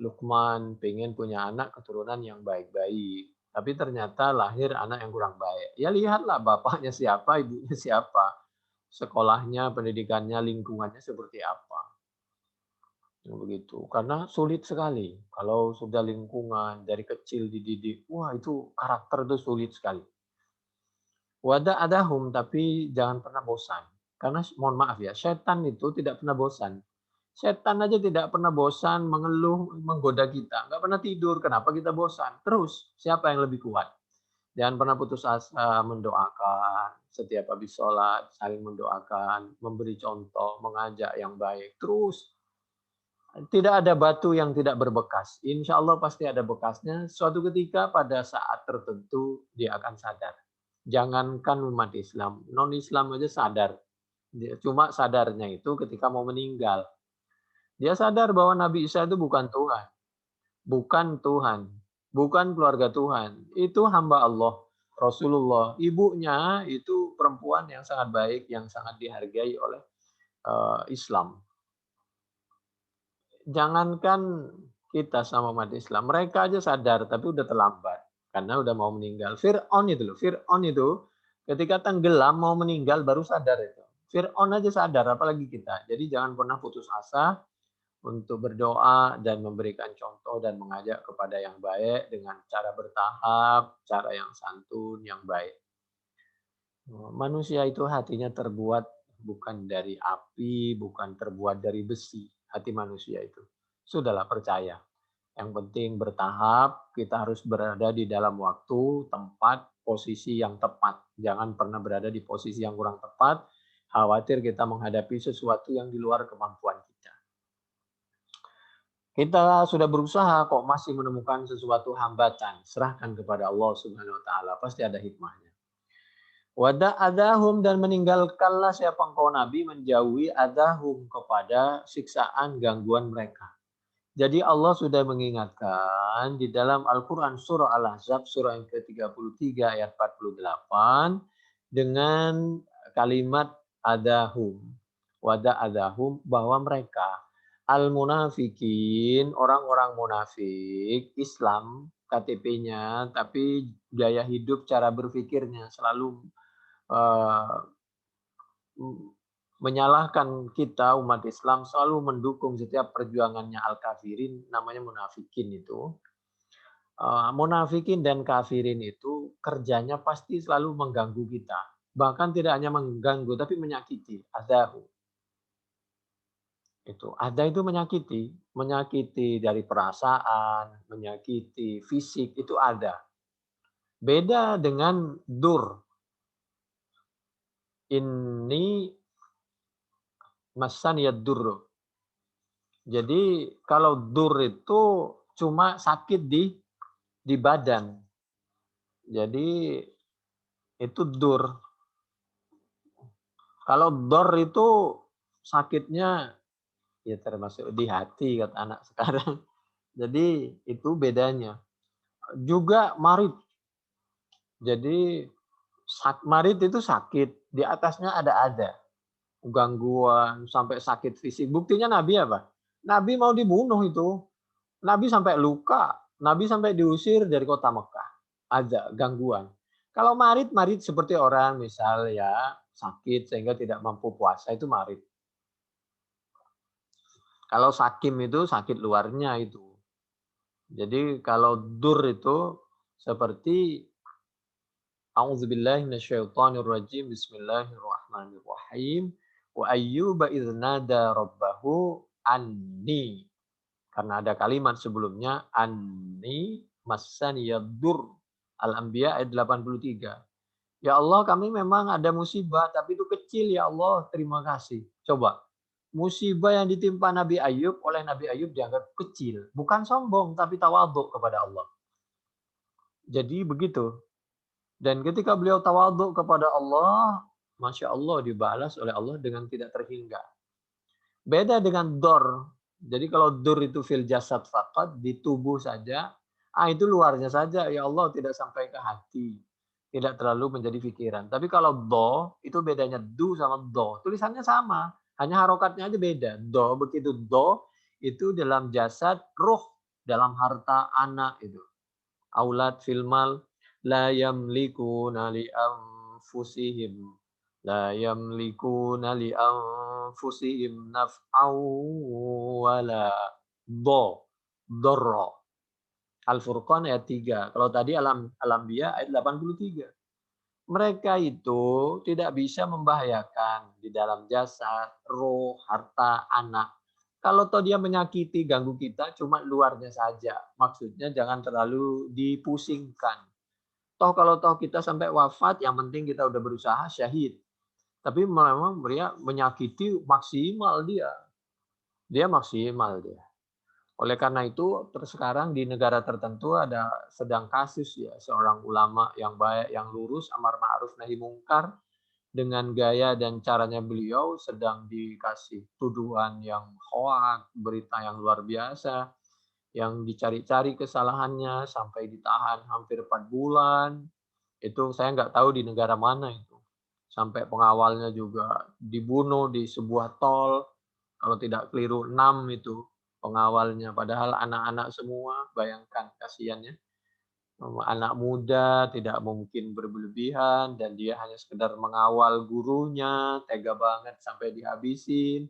[SPEAKER 1] Luqman, pengen punya anak keturunan yang baik-baik. Tapi ternyata lahir anak yang kurang baik. Ya lihatlah bapaknya siapa, ibunya siapa. Sekolahnya, pendidikannya, lingkungannya seperti apa. Begitu. Karena sulit sekali. Kalau sudah lingkungan dari kecil dididik, wah itu karakter itu sulit sekali. Wada'adahum, tapi jangan pernah bosan. Karena mohon maaf ya, setan itu tidak pernah bosan. Setan aja tidak pernah bosan mengeluh, menggoda kita. Nggak pernah tidur, kenapa kita bosan? Terus, siapa yang lebih kuat? Jangan pernah putus asa mendoakan. Setiap habis sholat, saling mendoakan, memberi contoh, mengajak yang baik. Terus, tidak ada batu yang tidak berbekas. Insya Allah pasti ada bekasnya. Suatu ketika pada saat tertentu dia akan sadar. Jangankan umat Islam, non-Islam aja sadar. Cuma sadarnya itu ketika mau meninggal. Dia sadar bahwa Nabi Isa itu bukan Tuhan. Bukan Tuhan. Bukan keluarga Tuhan. Itu hamba Allah. Rasulullah. Ibunya itu perempuan yang sangat baik, yang sangat dihargai oleh Islam. Jangankan kita sama umat Islam, mereka aja sadar, tapi udah terlambat. Karena udah mau meninggal. Fir'aun itu loh. Fir'aun itu ketika tenggelam mau meninggal baru sadar itu. Fir'aun aja sadar, apalagi kita. Jadi jangan pernah putus asa untuk berdoa dan memberikan contoh dan mengajak kepada yang baik dengan cara bertahap, cara yang santun, yang baik. Manusia itu hatinya terbuat bukan dari api, bukan terbuat dari besi. Hati manusia itu. Sudahlah percaya. Yang penting bertahap, kita harus berada di dalam waktu, tempat, posisi yang tepat. Jangan pernah berada di posisi yang kurang tepat, khawatir kita menghadapi sesuatu yang di luar kemampuan kita. Kita sudah berusaha kok masih menemukan sesuatu hambatan, serahkan kepada Allah Subhanahu wa taala, pasti ada hikmahnya. Wada'adahum, dan meninggalkanlah siapa engkau Nabi menjauhi adahum kepada siksaan gangguan mereka. Jadi Allah sudah mengingatkan di dalam Al-Quran surah Al-Ahzab surah yang ke-33 ayat 48 dengan kalimat adahum. Wada'adahum, bahwa mereka al-munafikin, orang-orang munafik, Islam, KTP-nya, tapi gaya hidup, cara berpikirnya selalu menyalahkan kita umat Islam, selalu mendukung setiap perjuangannya al-kafirin, namanya munafikin itu. Munafikin dan kafirin itu kerjanya pasti selalu mengganggu kita. Bahkan tidak hanya mengganggu, tapi menyakiti. Adahu. Itu menyakiti dari perasaan, menyakiti fisik, itu ada. Beda dengan dur. Ini masan ya dur. Jadi kalau dur itu cuma sakit di badan. Jadi itu dur. Kalau dor itu sakitnya ya termasuk di hati kata anak sekarang. Jadi itu bedanya. Juga marid. Jadi marid itu sakit, di atasnya ada gangguan sampai sakit fisik. Buktinya Nabi apa? Nabi mau dibunuh itu. Nabi sampai luka, Nabi sampai diusir dari kota Mekah. Ada gangguan. Kalau marid seperti orang misal ya sakit sehingga tidak mampu puasa, itu marid. Kalau sakim itu sakit luarnya itu. Jadi kalau dur itu seperti A'udzubillahi minasyaitonirrajim. Bismillahirrahmanirrahim. Wa ayyuba idz nada rabbahu anni. Karena ada kalimat sebelumnya anni massaniyaddur. Al-Anbiya ayat 83. Ya Allah, kami memang ada musibah tapi itu kecil ya Allah, terima kasih. Coba. Musibah yang ditimpa Nabi Ayub oleh Nabi Ayub dianggap kecil, bukan sombong tapi tawadhu kepada Allah. Jadi begitu. Dan ketika beliau tawadhu kepada Allah, Masya Allah dibalas oleh Allah dengan tidak terhingga. Beda dengan dor. Jadi kalau dur itu fil jasad faqat, di tubuh saja, itu luarnya saja, ya Allah tidak sampai ke hati. Tidak terlalu menjadi pikiran. Tapi kalau do, itu bedanya du sama do. Tulisannya sama, hanya harokatnya aja beda. Do, begitu do, itu dalam jasad, ruh, dalam harta anak itu. Aulad filmal, la yamlikuna li anfusihim la yamlikuna li anfusihim naf'au wala dorra. Al-Furqan ayat 3. Kalau tadi Al-Anbiya ayat 83. Mereka itu tidak bisa membahayakan di dalam jasad, roh, harta, anak. Kalau toh dia menyakiti, ganggu kita, cuma luarnya saja. Maksudnya jangan terlalu dipusingkan. Toh kalau toh kita sampai wafat, yang penting kita udah berusaha syahid. Tapi memang dia menyakiti maksimal dia. Dia maksimal dia. Oleh karena itu, sekarang di negara tertentu ada sedang kasus ya seorang ulama yang baik, yang lurus, amar ma'ruf nahi mungkar, dengan gaya dan caranya beliau sedang dikasih tuduhan yang hoak, berita yang luar biasa, yang dicari-cari kesalahannya sampai ditahan hampir 4 bulan. Itu saya nggak tahu di negara mana itu. Sampai pengawalnya juga dibunuh di sebuah tol, kalau tidak keliru 6 itu pengawalnya, padahal anak-anak semua, bayangkan kasihannya. Anak muda tidak mungkin berlebihan dan dia hanya sekedar mengawal gurunya, tega banget sampai dihabisin.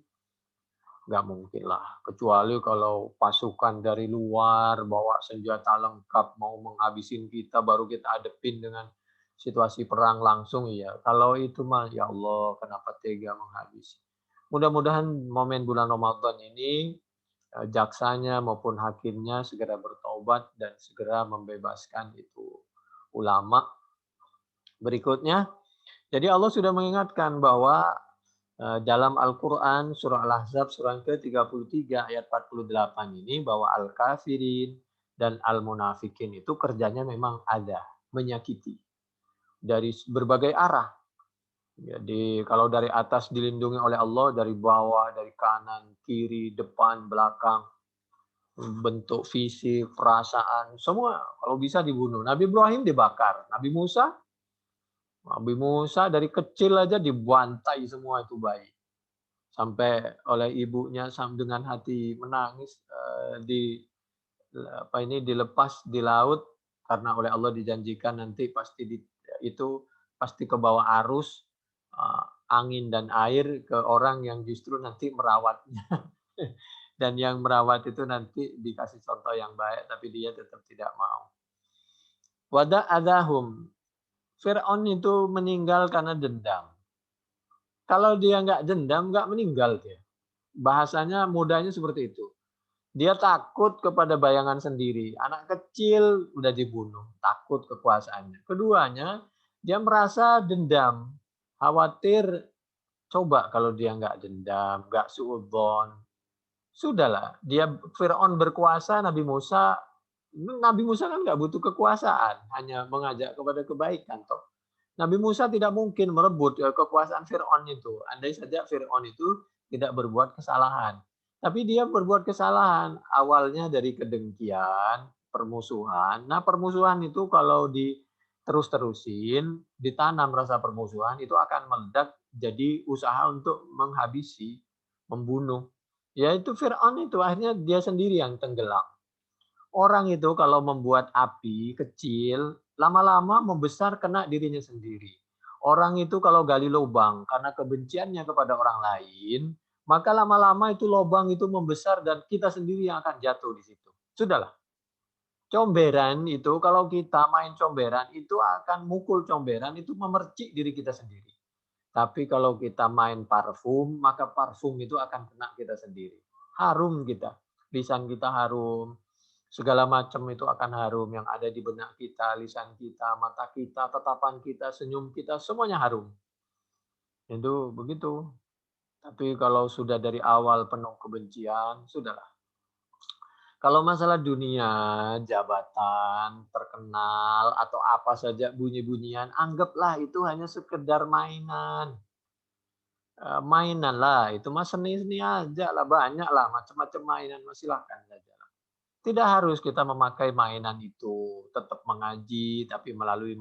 [SPEAKER 1] Nggak mungkin lah, kecuali kalau pasukan dari luar bawa senjata lengkap mau menghabisin kita, baru kita hadepin dengan situasi perang langsung, ya. Kalau itu mah ya Allah kenapa tega menghabisi. Mudah-mudahan momen bulan Ramadan ini jaksanya maupun hakimnya segera bertobat dan segera membebaskan itu ulama. Berikutnya, jadi Allah sudah mengingatkan bahwa dalam Al-Quran surah Al-Ahzab surah ke-33 ayat 48 ini bahwa al-kafirin dan al-munafikin itu kerjanya memang ada, menyakiti dari berbagai arah. Jadi kalau dari atas dilindungi oleh Allah, dari bawah, dari kanan, kiri, depan, belakang, bentuk fisik, perasaan, semua kalau bisa dibunuh. Nabi Ibrahim dibakar, Nabi Musa dari kecil aja dibantai semua itu bayi. Sampai oleh ibunya dengan hati menangis dilepas di laut karena oleh Allah dijanjikan nanti pasti itu pasti ke bawah arus angin dan air ke orang yang justru nanti merawatnya. Dan yang merawat itu nanti dikasih contoh yang baik, tapi dia tetap tidak mau. Wada'adahum. Fir'aun itu meninggal karena dendam. Kalau dia nggak dendam, nggak meninggal dia. Bahasanya mudahnya seperti itu. Dia takut kepada bayangan sendiri. Anak kecil udah dibunuh, takut kekuasaannya. Keduanya, dia merasa dendam. Khawatir, coba kalau dia nggak dendam, nggak suudzon, sudahlah, dia Firaun berkuasa, Nabi Musa kan nggak butuh kekuasaan, hanya mengajak kepada kebaikan toh. Nabi Musa tidak mungkin merebut kekuasaan Firaun itu. Andai saja Firaun itu tidak berbuat kesalahan. Tapi dia berbuat kesalahan awalnya dari kedengkian, permusuhan. Nah, permusuhan itu kalau terus-terusin, ditanam rasa permusuhan itu akan meledak jadi usaha untuk menghabisi, membunuh. Ya itu Fir'aun itu akhirnya dia sendiri yang tenggelam. Orang itu kalau membuat api kecil, lama-lama membesar kena dirinya sendiri. Orang itu kalau gali lubang karena kebenciannya kepada orang lain, maka lama-lama itu lubang itu membesar dan kita sendiri yang akan jatuh di situ. Sudahlah. Comberan itu kalau kita main comberan itu akan mukul comberan itu memercik diri kita sendiri. Tapi kalau kita main parfum, maka parfum itu akan kena kita sendiri. Harum kita, lisan kita harum, segala macam itu akan harum yang ada di benak kita, lisan kita, mata kita, tatapan kita, senyum kita, semuanya harum. Itu begitu. Tapi kalau sudah dari awal penuh kebencian, sudahlah. Kalau masalah dunia, jabatan, terkenal, atau apa saja bunyi-bunyian, anggaplah itu hanya sekedar mainan. Mainan lah, itu mah seni-seni aja lah, banyak lah macam-macam mainan mah silahkan saja lah. Tidak harus kita memakai mainan itu, tetap mengaji tapi melalui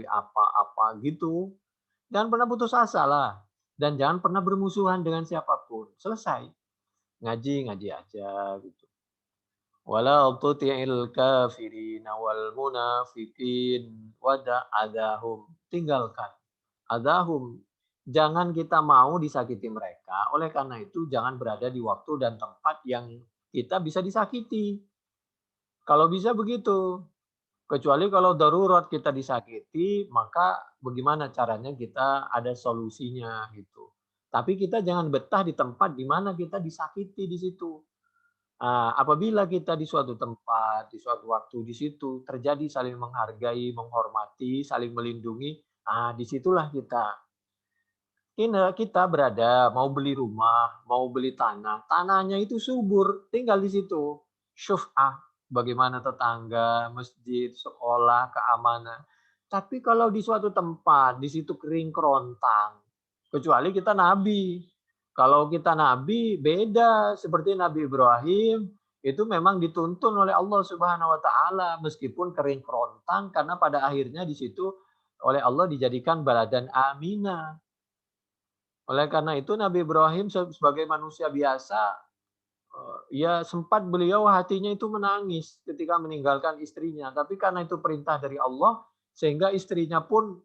[SPEAKER 1] apa-apa gitu. Jangan pernah putus asa lah, dan jangan pernah bermusuhan dengan siapapun. Selesai, ngaji, ngaji aja gitu. Wala tuti'il kafirin wal munafiqin adahum. Tinggalkan. Adahum. Jangan kita mau disakiti mereka, oleh karena itu jangan berada di waktu dan tempat yang kita bisa disakiti. Kalau bisa begitu. Kecuali kalau darurat kita disakiti, maka bagaimana caranya kita ada solusinya gitu. Tapi kita jangan betah di tempat di mana kita disakiti di situ. Apabila kita di suatu tempat, di suatu waktu, di situ terjadi saling menghargai, menghormati, saling melindungi, disitulah kita berada, mau beli rumah, mau beli tanah, tanahnya itu subur, tinggal di situ. Syuf'ah, bagaimana tetangga, masjid, sekolah, keamanan. Tapi kalau di suatu tempat, di situ kering kerontang, kecuali kita nabi. Kalau kita nabi, beda. Seperti Nabi Ibrahim, itu memang dituntun oleh Allah Subhanahu wa Ta'ala, meskipun kering kerontang, karena pada akhirnya di situ oleh Allah dijadikan baladan aminah. Oleh karena itu Nabi Ibrahim sebagai manusia biasa, ya sempat beliau hatinya itu menangis ketika meninggalkan istrinya. Tapi karena itu perintah dari Allah, sehingga istrinya pun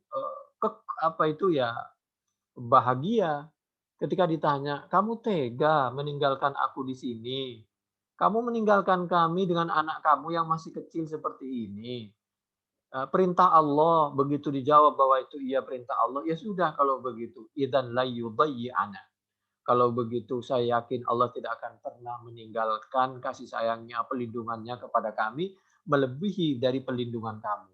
[SPEAKER 1] bahagia ketika ditanya, kamu tega meninggalkan aku di sini? Kamu meninggalkan kami dengan anak kamu yang masih kecil seperti ini. Perintah Allah, begitu dijawab bahwa itu iya perintah Allah, ya sudah kalau begitu. Idzan la yudayyi'ana. Kalau begitu saya yakin Allah tidak akan pernah meninggalkan kasih sayangnya, pelindungannya kepada kami, melebihi dari pelindungan kamu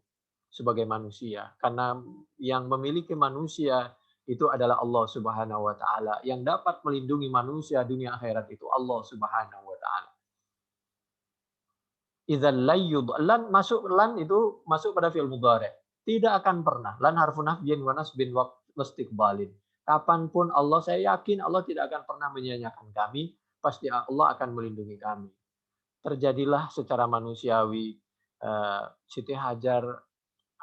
[SPEAKER 1] sebagai manusia. Karena yang memiliki manusia itu adalah Allah Subhanahu wa Ta'ala. Yang dapat melindungi manusia dunia akhirat itu Allah Subhanahu wa Ta'ala. Idzan lan itu masuk pada fi'il mudhari'. Tidak akan pernah. Lan harfu nafyin wa nasbin wa istiqbalin. Kapanpun Allah, saya yakin Allah tidak akan pernah menyia-nyiakan kami. Pasti Allah akan melindungi kami. Terjadilah secara manusiawi. Siti Hajar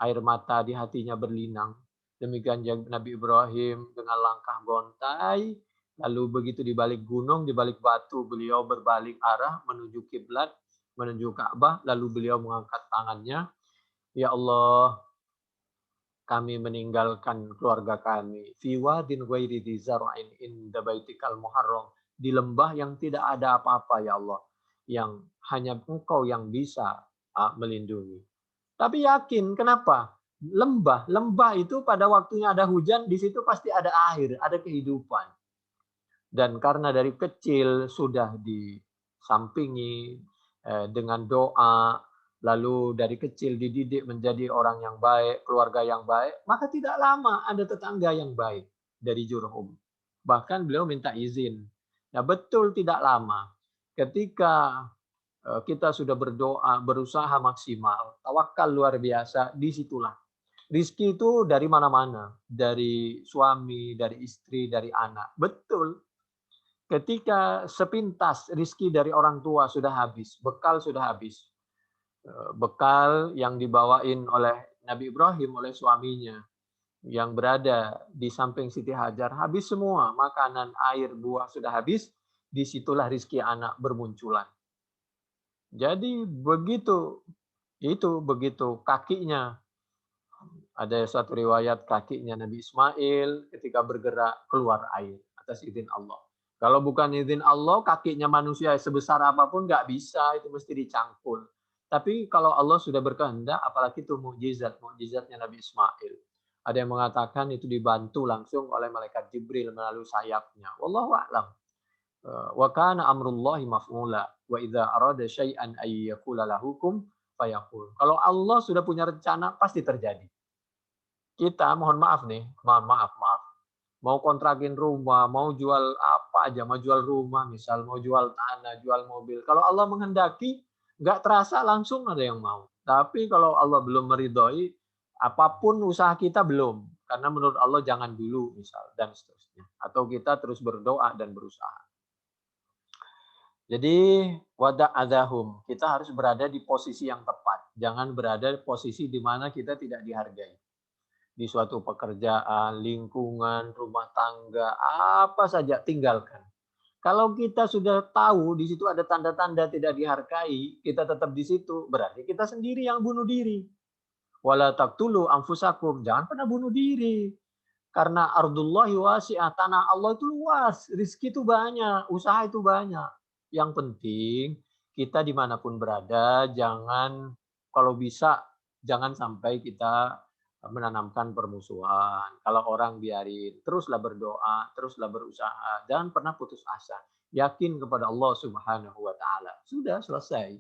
[SPEAKER 1] air mata di hatinya berlinang. Demikian Nabi Ibrahim dengan langkah gontai. Lalu begitu di balik gunung, di balik batu, beliau berbalik arah menuju kiblat, menuju Ka'bah, lalu beliau mengangkat tangannya, ya Allah, kami meninggalkan keluarga kami fi wadin ghairi dzi zar'in inda baitikal muharram, di lembah yang tidak ada apa-apa ya Allah, yang hanya Engkau yang bisa melindungi. Tapi yakin, kenapa? Lembah itu pada waktunya ada hujan, di situ pasti ada air, ada kehidupan. Dan karena dari kecil sudah disampingi dengan doa, lalu dari kecil dididik menjadi orang yang baik, keluarga yang baik, maka tidak lama ada tetangga yang baik dari Jurhum. Bahkan beliau minta izin. Nah, betul tidak lama. Ketika kita sudah berdoa, berusaha maksimal, tawakal luar biasa, disitulah. Rizki itu dari mana-mana. Dari suami, dari istri, dari anak. Betul. Ketika sepintas rizki dari orang tua sudah habis, bekal sudah habis. Bekal yang dibawain oleh Nabi Ibrahim, oleh suaminya, yang berada di samping Siti Hajar, habis semua. Makanan, air, buah sudah habis, disitulah rizki anak bermunculan. Jadi begitu kakinya, ada satu riwayat kakinya Nabi Ismail ketika bergerak keluar air atas izin Allah. Kalau bukan izin Allah, kakinya manusia sebesar apapun nggak bisa, itu mesti dicangkul. Tapi kalau Allah sudah berkehendak, apalagi itu mukjizatnya Nabi Ismail. Ada yang mengatakan itu dibantu langsung oleh malaikat Jibril melalui sayapnya. Wallahu a'lam. Wa kana amrullahi maf'ula wa idza arada syai'an ay yaqula lahu kun fayakun. Kalau Allah sudah punya rencana pasti terjadi. Kita mohon maaf nih, maaf. mau kontrakin rumah, mau jual apa aja, mau jual rumah misal, mau jual tanah, jual mobil. Kalau Allah menghendaki, nggak terasa langsung ada yang mau. Tapi kalau Allah belum meridhoi, apapun usaha kita belum. Karena menurut Allah jangan dulu misal, dan seterusnya. Atau kita terus berdoa dan berusaha. Jadi wada adahum, kita harus berada di posisi yang tepat. Jangan berada di posisi di mana kita tidak dihargai. Di suatu pekerjaan, lingkungan, rumah tangga, apa saja tinggalkan. Kalau kita sudah tahu di situ ada tanda-tanda tidak dihargai, kita tetap di situ, berarti kita sendiri yang bunuh diri. Wala taqtulu anfusakum, jangan pernah bunuh diri. Karena ardullahi wasi'ah, tanah Allah itu luas, rezeki itu banyak, usaha itu banyak. Yang penting kita dimanapun berada, jangan kalau bisa jangan sampai kita menanamkan permusuhan. Kalau orang biarin, teruslah berdoa, teruslah berusaha, jangan pernah putus asa. Yakin kepada Allah Subhanahu wa taala. Sudah selesai.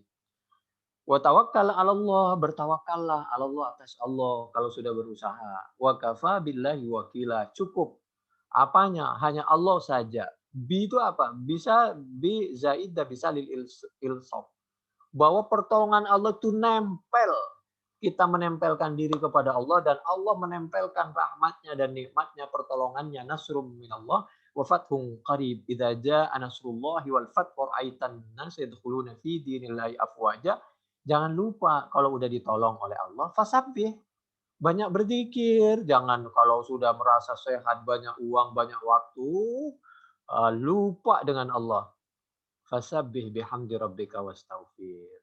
[SPEAKER 1] Wa tawakkal 'ala Allah, bertawakallah 'ala Allah atas Allah kalau sudah berusaha. Wa kafa billahi wakila, cukup. Apanya? Hanya Allah saja. Bi itu apa? Bisa bi zaidah bisa lil ilsaf. Bahwa pertolongan Allah itu nempel. Kita menempelkan diri kepada Allah dan Allah menempelkan rahmatnya dan nikmatnya, pertolongannya. Nasrum minallah wa fathun qarib. Idza jaa nasrullahi wal fath wa ra'aitan nas yadkhuluna fi dinillahi afwaja. Jangan lupa kalau udah ditolong oleh Allah, fasabbih. Banyak berzikir. Jangan kalau sudah merasa sehat, banyak uang, banyak waktu, lupa dengan Allah. Fasabbih bihamdi rabbika wastaghfir.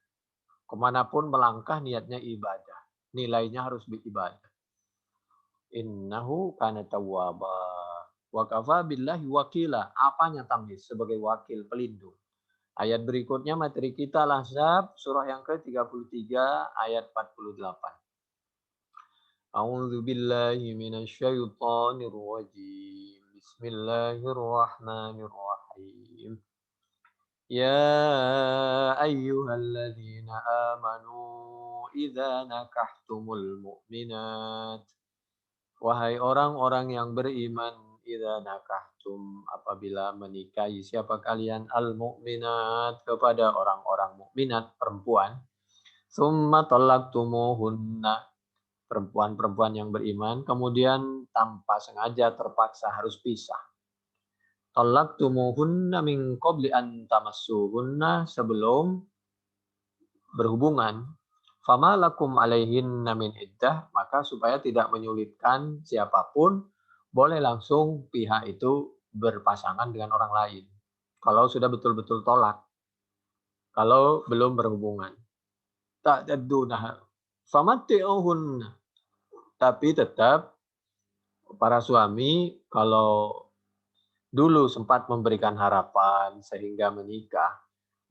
[SPEAKER 1] Kemanapun melangkah niatnya ibadah. Nilainya harus beribadah. Innahu kana tawwaba. Wa kafa billahi wakila. Apanya tamyiz? Sebagai wakil, pelindung. Ayat berikutnya materi kita Al-Ahzab surah yang ke-33 ayat 48. A'udzu billahi minasy syaithanir rajim. Bismillahirrahmanirrahim. Ya ayyuhalladzina amanu idza nakahtumul mu'minat. Wahai orang-orang yang beriman, idza nakahtum, apabila menikahi siapa kalian al-mu'minat, kepada orang-orang mukminat perempuan, summa talaqtumuhunna, perempuan-perempuan yang beriman, kemudian tanpa sengaja terpaksa harus pisah. Talaqtumuhunna min qabli an tamassuhunna, sebelum berhubungan. Fama lakum alaihinna min iddah, maka supaya tidak menyulitkan siapapun, boleh langsung pihak itu berpasangan dengan orang lain. Kalau sudah betul-betul tolak. Kalau belum berhubungan. Ta'taddunah. Famatti'uhunna. Tapi tetap para suami kalau dulu sempat memberikan harapan sehingga menikah,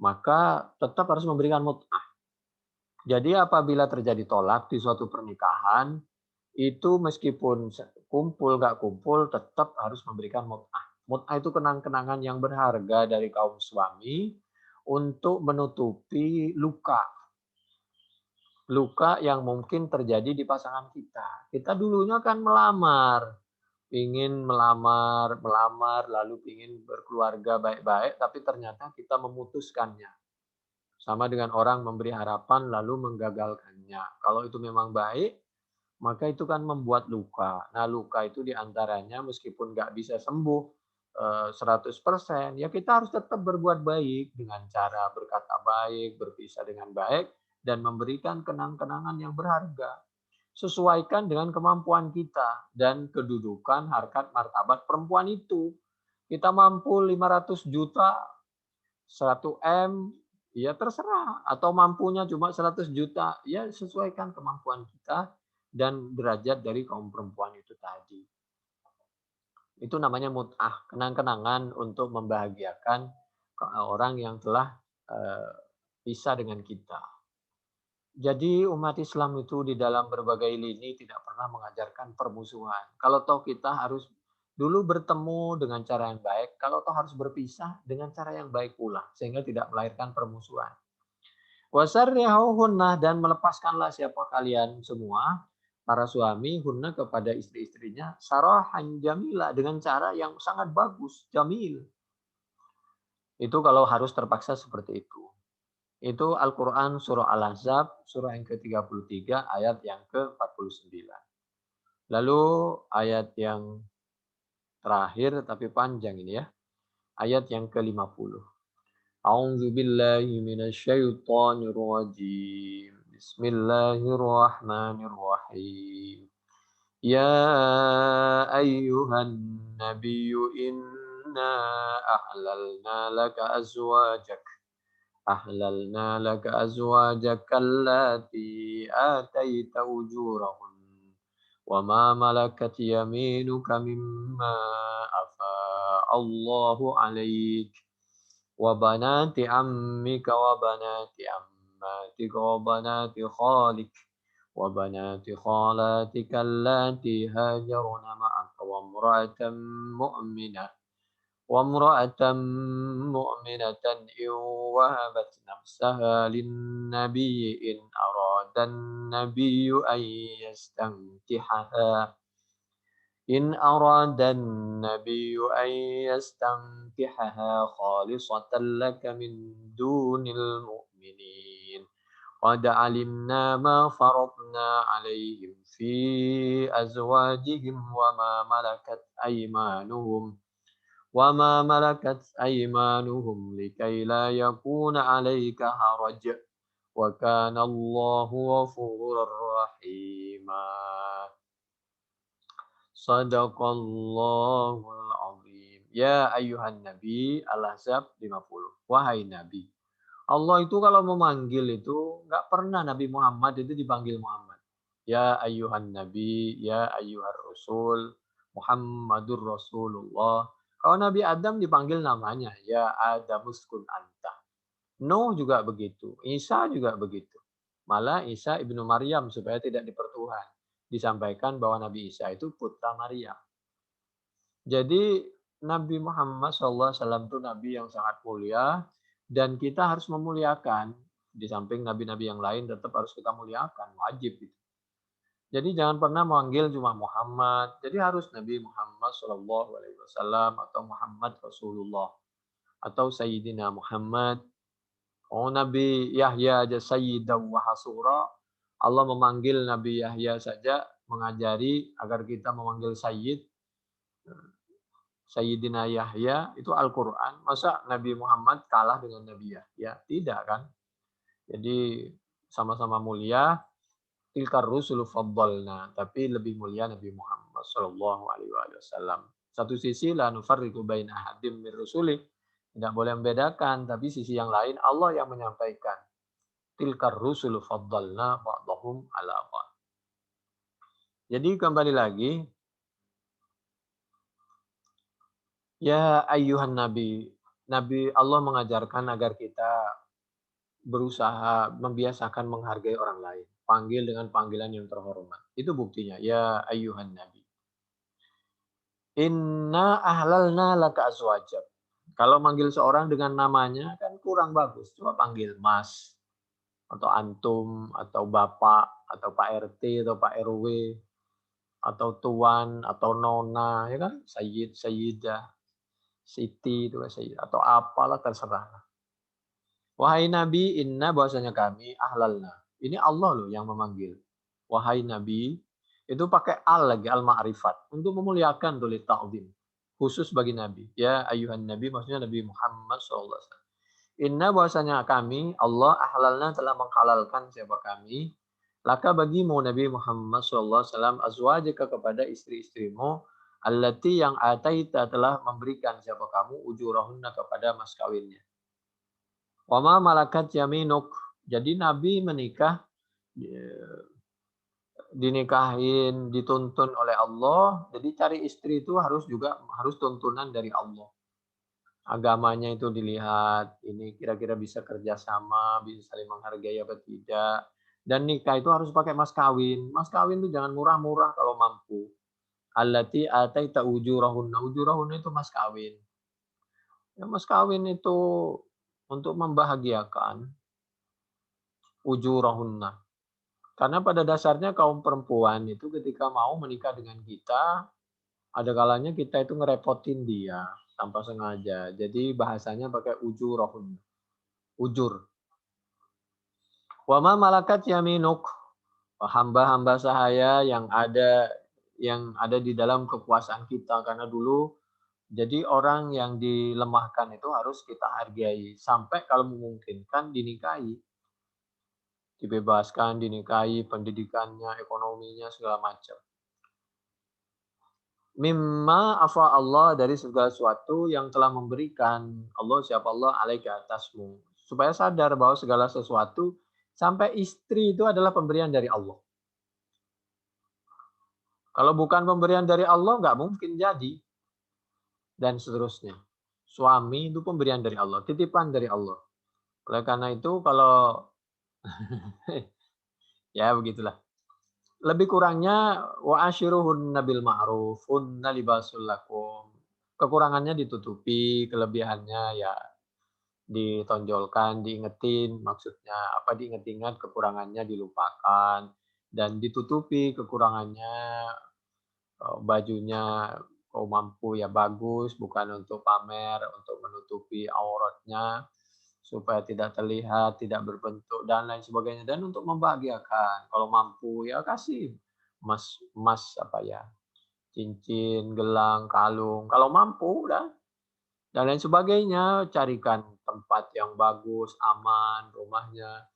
[SPEAKER 1] maka tetap harus memberikan mut'ah. Jadi apabila terjadi tolak di suatu pernikahan, itu meskipun kumpul nggak kumpul, tetap harus memberikan mut'ah. Mut'ah itu kenang-kenangan yang berharga dari kaum suami untuk menutupi luka. Luka yang mungkin terjadi di pasangan kita. Kita dulunya kan melamar, ingin melamar, lalu ingin berkeluarga baik-baik, tapi ternyata kita memutuskannya. Sama dengan orang memberi harapan lalu menggagalkannya. Kalau itu memang baik, maka itu kan membuat luka. Nah, luka itu diantaranya meskipun nggak bisa sembuh 100%, ya kita harus tetap berbuat baik dengan cara berkata baik, berpisah dengan baik, dan memberikan kenang-kenangan yang berharga. Sesuaikan dengan kemampuan kita dan kedudukan harkat martabat perempuan itu. Kita mampu 500 juta, 100 M, ya terserah. Atau mampunya cuma 100 juta, ya sesuaikan kemampuan kita dan derajat dari kaum perempuan itu tadi. Itu namanya mut'ah, kenang-kenangan untuk membahagiakan orang yang telah pisah dengan kita. Jadi umat Islam itu di dalam berbagai lini tidak pernah mengajarkan permusuhan. Kalau toh kita harus dulu bertemu dengan cara yang baik, kalau toh harus berpisah dengan cara yang baik pula, sehingga tidak melahirkan permusuhan. Wasarrihuhunna, dan melepaskanlah siapa kalian semua para suami hunna kepada istri-istrinya sarahan jamila dengan cara yang sangat bagus, jamil. Itu kalau harus terpaksa seperti itu. Itu Al-Quran surah Al-Ahzab, surah yang ke-33, ayat yang ke-49. Lalu ayat yang terakhir tapi panjang ini ya. Ayat yang ke-50. A'udzu billahi minasyaitonir rajim. Bismillahirrahmanirrahim. Ya ayyuhan nabiyyu inna أحللنا لك أزواجك التي آتيت أجورهن وما ملكت يمينك مما أفاء الله عليك وبنات عمك وبنات عماتك وبنات خالك وبنات خالاتك اللاتي هاجرن معك وامرأة مؤمنة إن وهبت نفسها للنبي إن أراد النبي أن يستنكحها خالصة لك من دون المؤمنين قد علمنا ما فرضنا عليهم في أزواجهم وما ملكت أيمانهم لكي لا يكون عليك حرج وكان الله غفورا رحيما Sadaqallahul azim. Ya ayyuhan nabi, Al-Ahzab 50. Wahai nabi. Allah itu kalau memanggil itu nggak pernah Nabi Muhammad itu dipanggil Muhammad. Ya ayyuhan nabi, ya ayyuhar rasul, Muhammadur Rasulullah. Kalau Nabi Adam dipanggil namanya, ya Adamuskun anta. Nuh juga begitu, Isa juga begitu. Malah Isa ibnu Maryam supaya tidak dipertuhan. Disampaikan bahwa Nabi Isa itu putra Maryam. Jadi Nabi Muhammad SAW itu Nabi yang sangat mulia dan kita harus memuliakan. Di samping Nabi-Nabi yang lain tetap harus kita muliakan, wajib itu. Jadi jangan pernah memanggil cuma Muhammad. Jadi harus Nabi Muhammad SAW atau Muhammad Rasulullah atau Sayyidina Muhammad. Oh Nabi Yahya aja Sayyidaw wa Hasura. Allah memanggil Nabi Yahya saja mengajari agar kita memanggil Sayyid. Sayyidina Yahya itu Al-Quran. Masa Nabi Muhammad kalah dengan Nabi Yahya? Tidak kan? Jadi sama-sama mulia. Tilkar rusulu faddalna. Tapi lebih mulia Nabi Muhammad SAW. Satu sisi la nufarriqu baina ahadim min rusuli. Tidak boleh membedakan, tapi sisi yang lain Allah yang menyampaikan. Tilkar rusulu faddalna ba'dahum ala ba'd. Jadi kembali lagi, ya ayyuhan nabi. Nabi Allah mengajarkan agar kita berusaha membiasakan menghargai orang lain. Panggil dengan panggilan yang terhormat. Itu buktinya, ya ayyuhan nabi. Inna ahlalna laka azwajak. Kalau manggil seorang dengan namanya kan kurang bagus. Coba panggil Mas, atau Antum, atau Bapak, atau Pak RT, atau Pak RW, atau Tuan, atau Nona, ya kan? Sayyid, Sayyidah, Siti, itu kan Sayyid, atau apalah terserah. Wahai Nabi, inna bahwasanya kami ahlalna. Ini Allah loh yang memanggil. Wahai Nabi, itu pakai al lagi, al-ma'rifat. Untuk memuliakan tulis ta'zim. Khusus bagi Nabi. Ya ayuhan Nabi, maksudnya Nabi Muhammad SAW. Inna bahwasanya kami, Allah ahlalna telah menghalalkan siapa kami. Laka bagimu Nabi Muhammad SAW azwajaka kepada istri-istrimu. Allati yang ataita telah memberikan siapa kamu ujurahunna kepada mas kawinnya. Wama malakat yaminuk. Jadi Nabi menikah, dinikahin, dituntun oleh Allah. Jadi cari istri itu harus tuntunan dari Allah. Agamanya itu dilihat, ini kira-kira bisa kerjasama, bisa saling menghargai apa tidak. Dan nikah itu harus pakai mas kawin. Mas kawin itu jangan murah-murah kalau mampu. Allati ataita ujurahunna. Ujurahunna itu mas kawin. Ya, mas kawin itu untuk membahagiakan. Ujurahunna. Karena pada dasarnya kaum perempuan itu ketika mau menikah dengan kita, ada kalanya kita itu ngerepotin dia tanpa sengaja. Jadi bahasanya pakai ujurahun, ujur. Wa ma malakat yaminuk, hamba-hamba sahaya yang ada di dalam kekuasaan kita. Karena dulu jadi orang yang dilemahkan itu harus kita hargai sampai kalau memungkinkan dinikahi, dibebaskan, dinikahi, pendidikannya, ekonominya segala macam. Mimma afa Allah, dari segala sesuatu yang telah memberikan Allah, siapa Allah, alaika atasmu. Supaya sadar bahwa segala sesuatu sampai istri itu adalah pemberian dari Allah. Kalau bukan pemberian dari Allah nggak mungkin jadi, dan seterusnya. Suami itu pemberian dari Allah, titipan dari Allah. Oleh karena itu kalau ya begitulah. Lebih kurangnya wa ashiruhunna bil ma'ruf, hunna libasul lakum. Kekurangannya ditutupi, kelebihannya ya ditonjolkan, diingetin, maksudnya apa, diinget-ingat, kekurangannya dilupakan dan ditutupi kekurangannya. Bajunya kalau mampu ya bagus, bukan untuk pamer, untuk menutupi auratnya supaya tidak terlihat, tidak berbentuk dan lain sebagainya, dan untuk membahagiakan. Kalau mampu ya kasih emas emas apa ya, cincin, gelang, kalung, kalau mampu udah, dan lain sebagainya. Carikan tempat yang bagus, aman, rumahnya,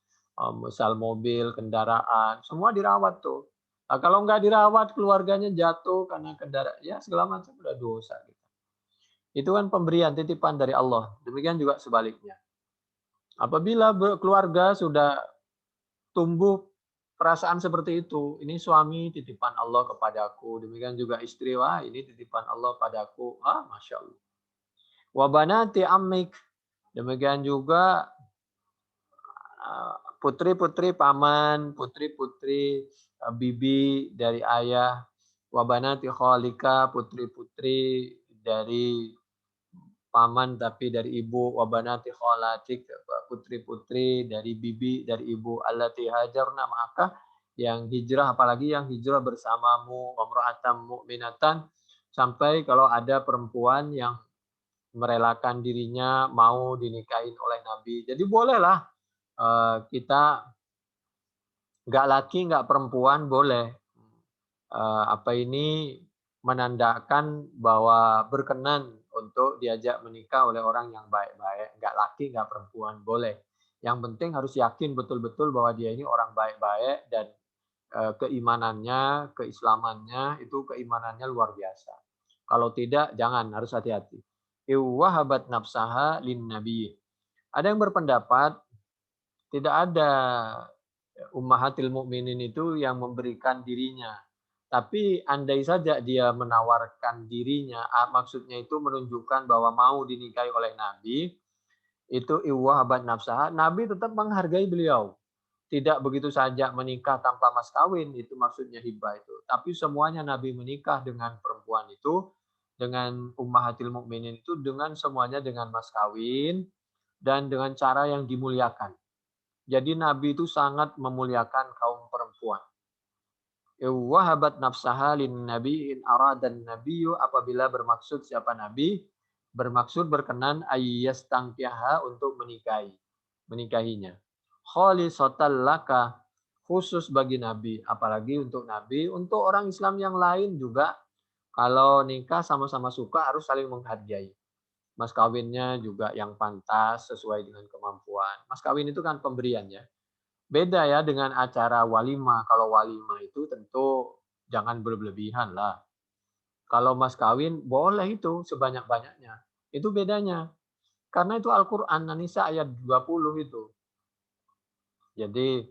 [SPEAKER 1] misal mobil, kendaraan, semua dirawat tuh. Nah, kalau nggak dirawat, keluarganya jatuh karena kendaraan, ya segala macam udah dosa gitu. Itu kan pemberian, titipan dari Allah. Demikian juga sebaliknya. Apabila keluarga sudah tumbuh perasaan seperti itu, ini suami titipan Allah kepadaku, demikian juga istri, wah ini titipan Allah padaku, ah masya Allah. Wabanati amik, demikian juga putri-putri paman, putri-putri bibi dari ayah, wabanati khalika, putri-putri dari paman tapi dari ibu, wabanati khalatik, putri-putri dari bibi dari ibu, allati hajarna, maka yang hijrah, apalagi yang hijrah bersamamu, wamra'atan mu'minatan, sampai kalau ada perempuan yang merelakan dirinya mau dinikahin oleh Nabi. Jadi bolehlah kita nggak laki nggak perempuan boleh apa ini menandakan bahwa berkenan untuk diajak menikah oleh orang yang baik-baik, nggak laki nggak perempuan boleh. Yang penting harus yakin betul-betul bahwa dia ini orang baik-baik dan keimanannya, keislamannya itu keimanannya luar biasa. Kalau tidak jangan, harus hati-hati. Iwahabat nafsaha lin nabi. Ada yang berpendapat tidak ada ummahatil mukminin itu yang memberikan dirinya. Tapi andai saja dia menawarkan dirinya, maksudnya itu menunjukkan bahwa mau dinikahi oleh Nabi, itu iwahabat nafsaha, Nabi tetap menghargai beliau. Tidak begitu saja menikah tanpa mas kawin, itu maksudnya hibah itu. Tapi semuanya Nabi menikah dengan perempuan itu, dengan ummahatil mukminin itu, dengan semuanya dengan mas kawin, dan dengan cara yang dimuliakan. Jadi Nabi itu sangat memuliakan kaum perempuan. Wahabat nafsaha lin nabi in aradan nabiyyu, apabila bermaksud siapa nabi, bermaksud berkenan ayyastangkiha, untuk menikahinya. Khalisatal laka, khusus bagi nabi, apalagi untuk nabi, untuk orang Islam yang lain juga kalau nikah sama-sama suka harus saling menghargai. Mas kawinnya juga yang pantas sesuai dengan kemampuan. Mas kawin itu kan pemberian ya. Beda ya dengan acara walimah. Kalau walimah itu tentu jangan berlebihan lah. Kalau mas kawin boleh itu sebanyak-banyaknya. Itu bedanya. Karena itu Al-Quran, An-Nisa ayat 20 itu. Jadi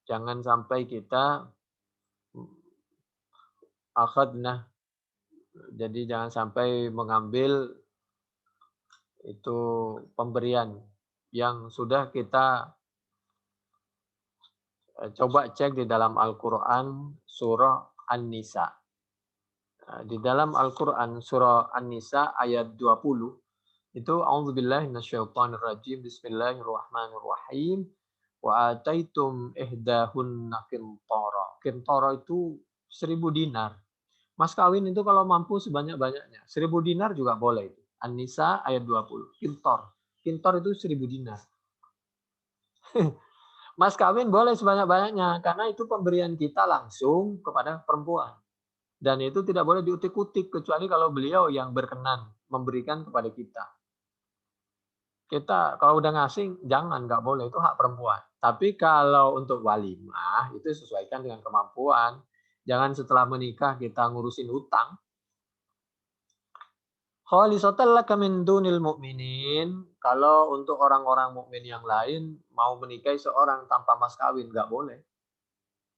[SPEAKER 1] jangan sampai kita akhadna. Jadi jangan sampai mengambil itu pemberian yang sudah kita coba cek di dalam Al-Quran surah An-Nisa. Di dalam Al-Quran surah An-Nisa ayat 20 itu a'udzubillahi minasyaitonirrajim, bismillahirrahmanirrahim, Wa ataitum ihdahunna qintara. Qintara itu 1000 dinar. Mas kawin itu kalau mampu sebanyak-banyaknya. 1000 dinar juga boleh itu. An-Nisa ayat 20. Qintar. Qintar itu 1000 dinar. Mas kawin boleh sebanyak-banyaknya karena itu pemberian kita langsung kepada perempuan. Dan itu tidak boleh diutik-utik kecuali kalau beliau yang berkenan memberikan kepada kita. Kita kalau udah ngasih jangan, nggak boleh, itu hak perempuan. Tapi kalau untuk walimah itu sesuaikan dengan kemampuan. Jangan setelah menikah kita ngurusin hutang. Khalisatan laka min dunil mu'minin. Kalau untuk orang-orang mukmin yang lain mau menikahi seorang tanpa mas kawin nggak boleh.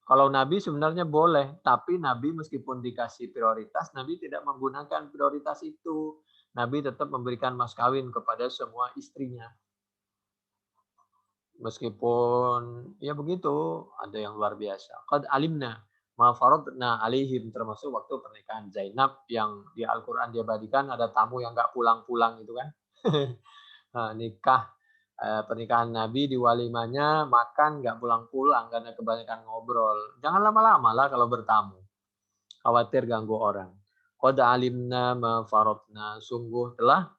[SPEAKER 1] Kalau Nabi sebenarnya boleh, tapi Nabi meskipun dikasih prioritas, Nabi tidak menggunakan prioritas itu. Nabi tetap memberikan mas kawin kepada semua istrinya. Meskipun ya begitu, ada yang luar biasa. Qad alimna ma faradna alaihim, termasuk waktu pernikahan Zainab yang di Al-Qur'an diabadikan ada tamu yang nggak pulang-pulang itu kan. Nikah pernikahan Nabi di walimahnya makan nggak pulang-pulang karena kebanyakan ngobrol. Jangan lama-lama lah kalau bertamu. Khawatir ganggu orang. Qad alimna ma faradna, sungguh telah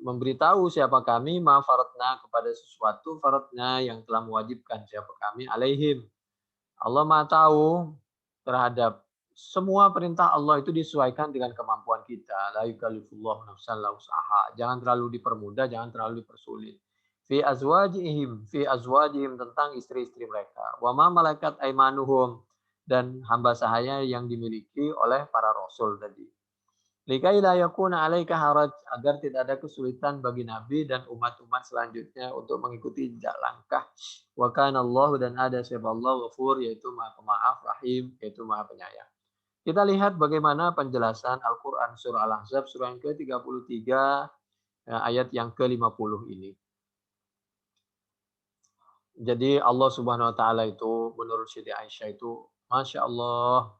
[SPEAKER 1] memberitahu siapa kami ma faradna kepada sesuatu faradna yang telah mewajibkan siapa kami alaihim. Allah Maha tahu terhadap semua perintah Allah itu disesuaikan dengan kemampuan kita. La yukallifullahu nafsan illa wus'aha. Jangan terlalu dipermudah, jangan terlalu dipersulit. Fi azwajihim tentang istri-istri mereka. Wa ma malakat aimanuhum, dan hamba sahaya yang dimiliki oleh para rasul tadi. Likai la yakuna 'alaika haraj, agar tidak ada kesulitan bagi Nabi dan umat-umat selanjutnya untuk mengikuti jejak langkah. Wa kana Allah, dan ada siapa Allah, Ghafur, yaitu Maha Pemaaf, Rahim, yaitu Maha Penyayang. Kita lihat bagaimana penjelasan Al-Qur'an surah Al-Ahzab surah yang ke-33 ayat yang ke-50 ini. Jadi Allah Subhanahu wa taala itu menurut Siti Aisyah itu, Masya Allah,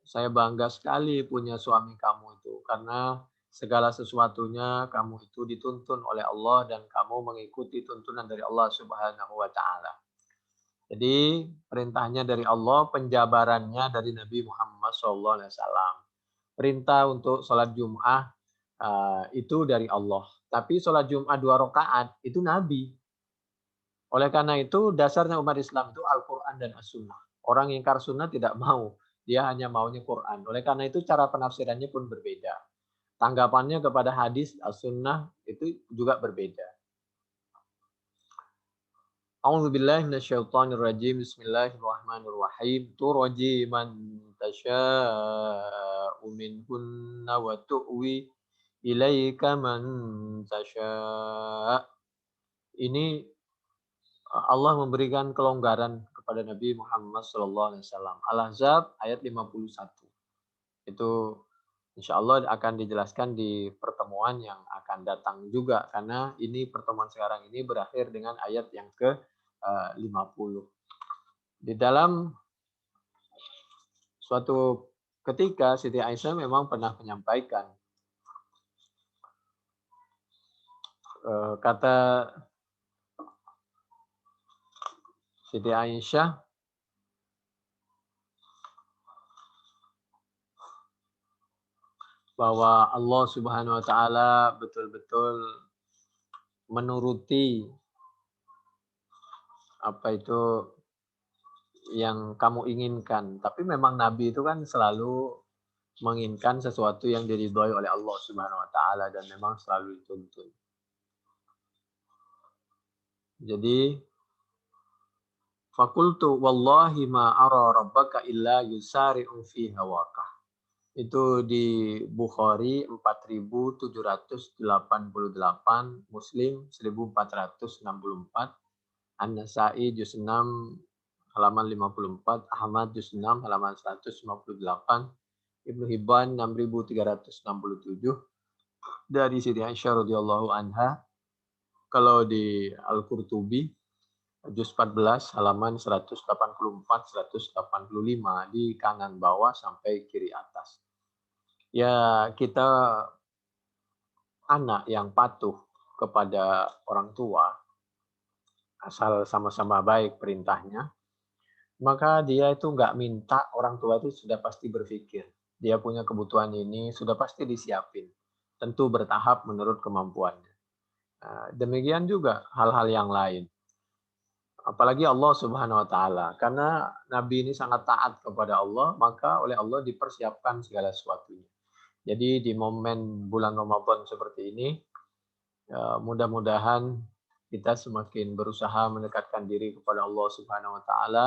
[SPEAKER 1] saya bangga sekali punya suami kamu itu karena segala sesuatunya kamu itu dituntun oleh Allah dan kamu mengikuti tuntunan dari Allah Subhanahu wa taala. Jadi perintahnya dari Allah, penjabarannya dari Nabi Muhammad SAW. Perintah untuk sholat Jum'ah itu dari Allah. Tapi sholat Jum'ah 2 rakaat itu Nabi. Oleh karena itu dasarnya umat Islam itu Al-Quran dan As-Sunnah. Orang yang ingkar sunnah tidak mau. Dia hanya maunya Quran. Oleh karena itu cara penafsirannya pun berbeda. Tanggapannya kepada hadis As-Sunnah itu juga berbeda. A'udzubillahi minasyaitonirrajim. Bismillahirrahmanirrahim. Turji man tasya'u minhunna wa tu'wi ilaika man tasya'. Ini Allah memberikan kelonggaran kepada Nabi Muhammad SAW. Al-Ahzab ayat 51. Itu insya Allah akan dijelaskan di pertemuan yang akan datang juga. Karena ini pertemuan sekarang ini berakhir dengan ayat yang ke-50. Di dalam suatu ketika Siti Aisyah memang pernah menyampaikan kata Siti Aisyah, bahwa Allah Subhanahu wa taala betul-betul menuruti apa itu yang kamu inginkan. Tapi memang Nabi itu kan selalu menginginkan sesuatu yang diridhoi oleh Allah Subhanahu wa taala dan memang selalu dituntun. Jadi fakultu wallahi ma ara rabbaka illa yusari'u fi hawaka. Itu di Bukhari 4788, Muslim 1464, An-Nasa'i juz 6 halaman 54, Ahmad juz 6 halaman 158, Ibnu Hibban 6367 dari Siti Aisyah radhiyallahu anha. Kalau di Al-Qurtubi juz 14 halaman 184 185 di kanan bawah sampai kiri atas. Ya, kita anak yang patuh kepada orang tua asal sama-sama baik perintahnya, maka dia itu nggak minta orang tua itu sudah pasti berpikir. Dia punya kebutuhan ini sudah pasti disiapin. Tentu bertahap menurut kemampuannya. Demikian juga hal-hal yang lain. Apalagi Allah Subhanahu wa taala. Karena Nabi ini sangat taat kepada Allah, maka oleh Allah dipersiapkan segala sesuatunya. Jadi di momen bulan Ramadan seperti ini, mudah-mudahan kita semakin berusaha mendekatkan diri kepada Allah Subhanahu wa taala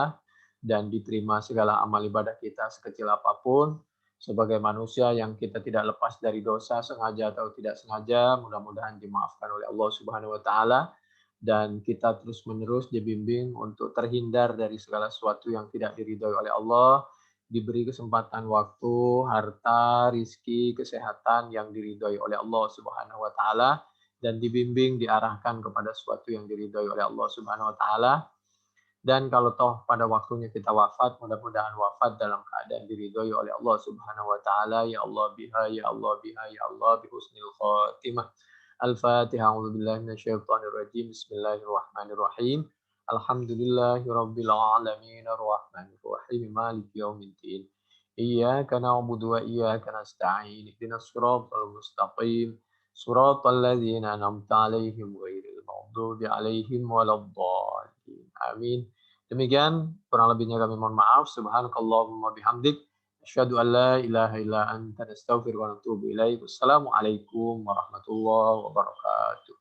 [SPEAKER 1] dan diterima segala amal ibadah kita sekecil apapun. Sebagai manusia yang kita tidak lepas dari dosa sengaja atau tidak sengaja, mudah-mudahan dimaafkan oleh Allah Subhanahu wa taala dan kita terus-menerus dibimbing untuk terhindar dari segala sesuatu yang tidak diridhoi oleh Allah, diberi kesempatan waktu, harta, rizki, kesehatan yang diridhoi oleh Allah Subhanahu wa taala dan dibimbing diarahkan kepada sesuatu yang diridhoi oleh Allah Subhanahu wa taala. Dan kalau toh pada waktunya kita wafat, mudah-mudahan wafat dalam keadaan diridhoi oleh Allah Subhanahu wa taala. Ya Allah biha, ya Allah biha, ya Allah bi husnil khatimah. Al-Fatihah. A'udzubillahi minasyaitonir rajim. Bismillahirrahmanirrahim. Alhamdulillahi rabbil alamin arrahmanir rahim maliki yaumiddin. Iyyaka na'budu wa iyyaka nasta'in. Ihdinas siratal mustaqim. Siratal ladzina an'amta 'alaihim ghairil maghdubi 'alaihim waladdallin. Amin. Demikian kurang lebihnya kami mohon maaf. Subhanakallahumma bihamdik. Asyhadu an la ilaha illa anta nastaghfiruka wa natubu ilaik. Wassalamualaikum warahmatullahi wabarakatuh.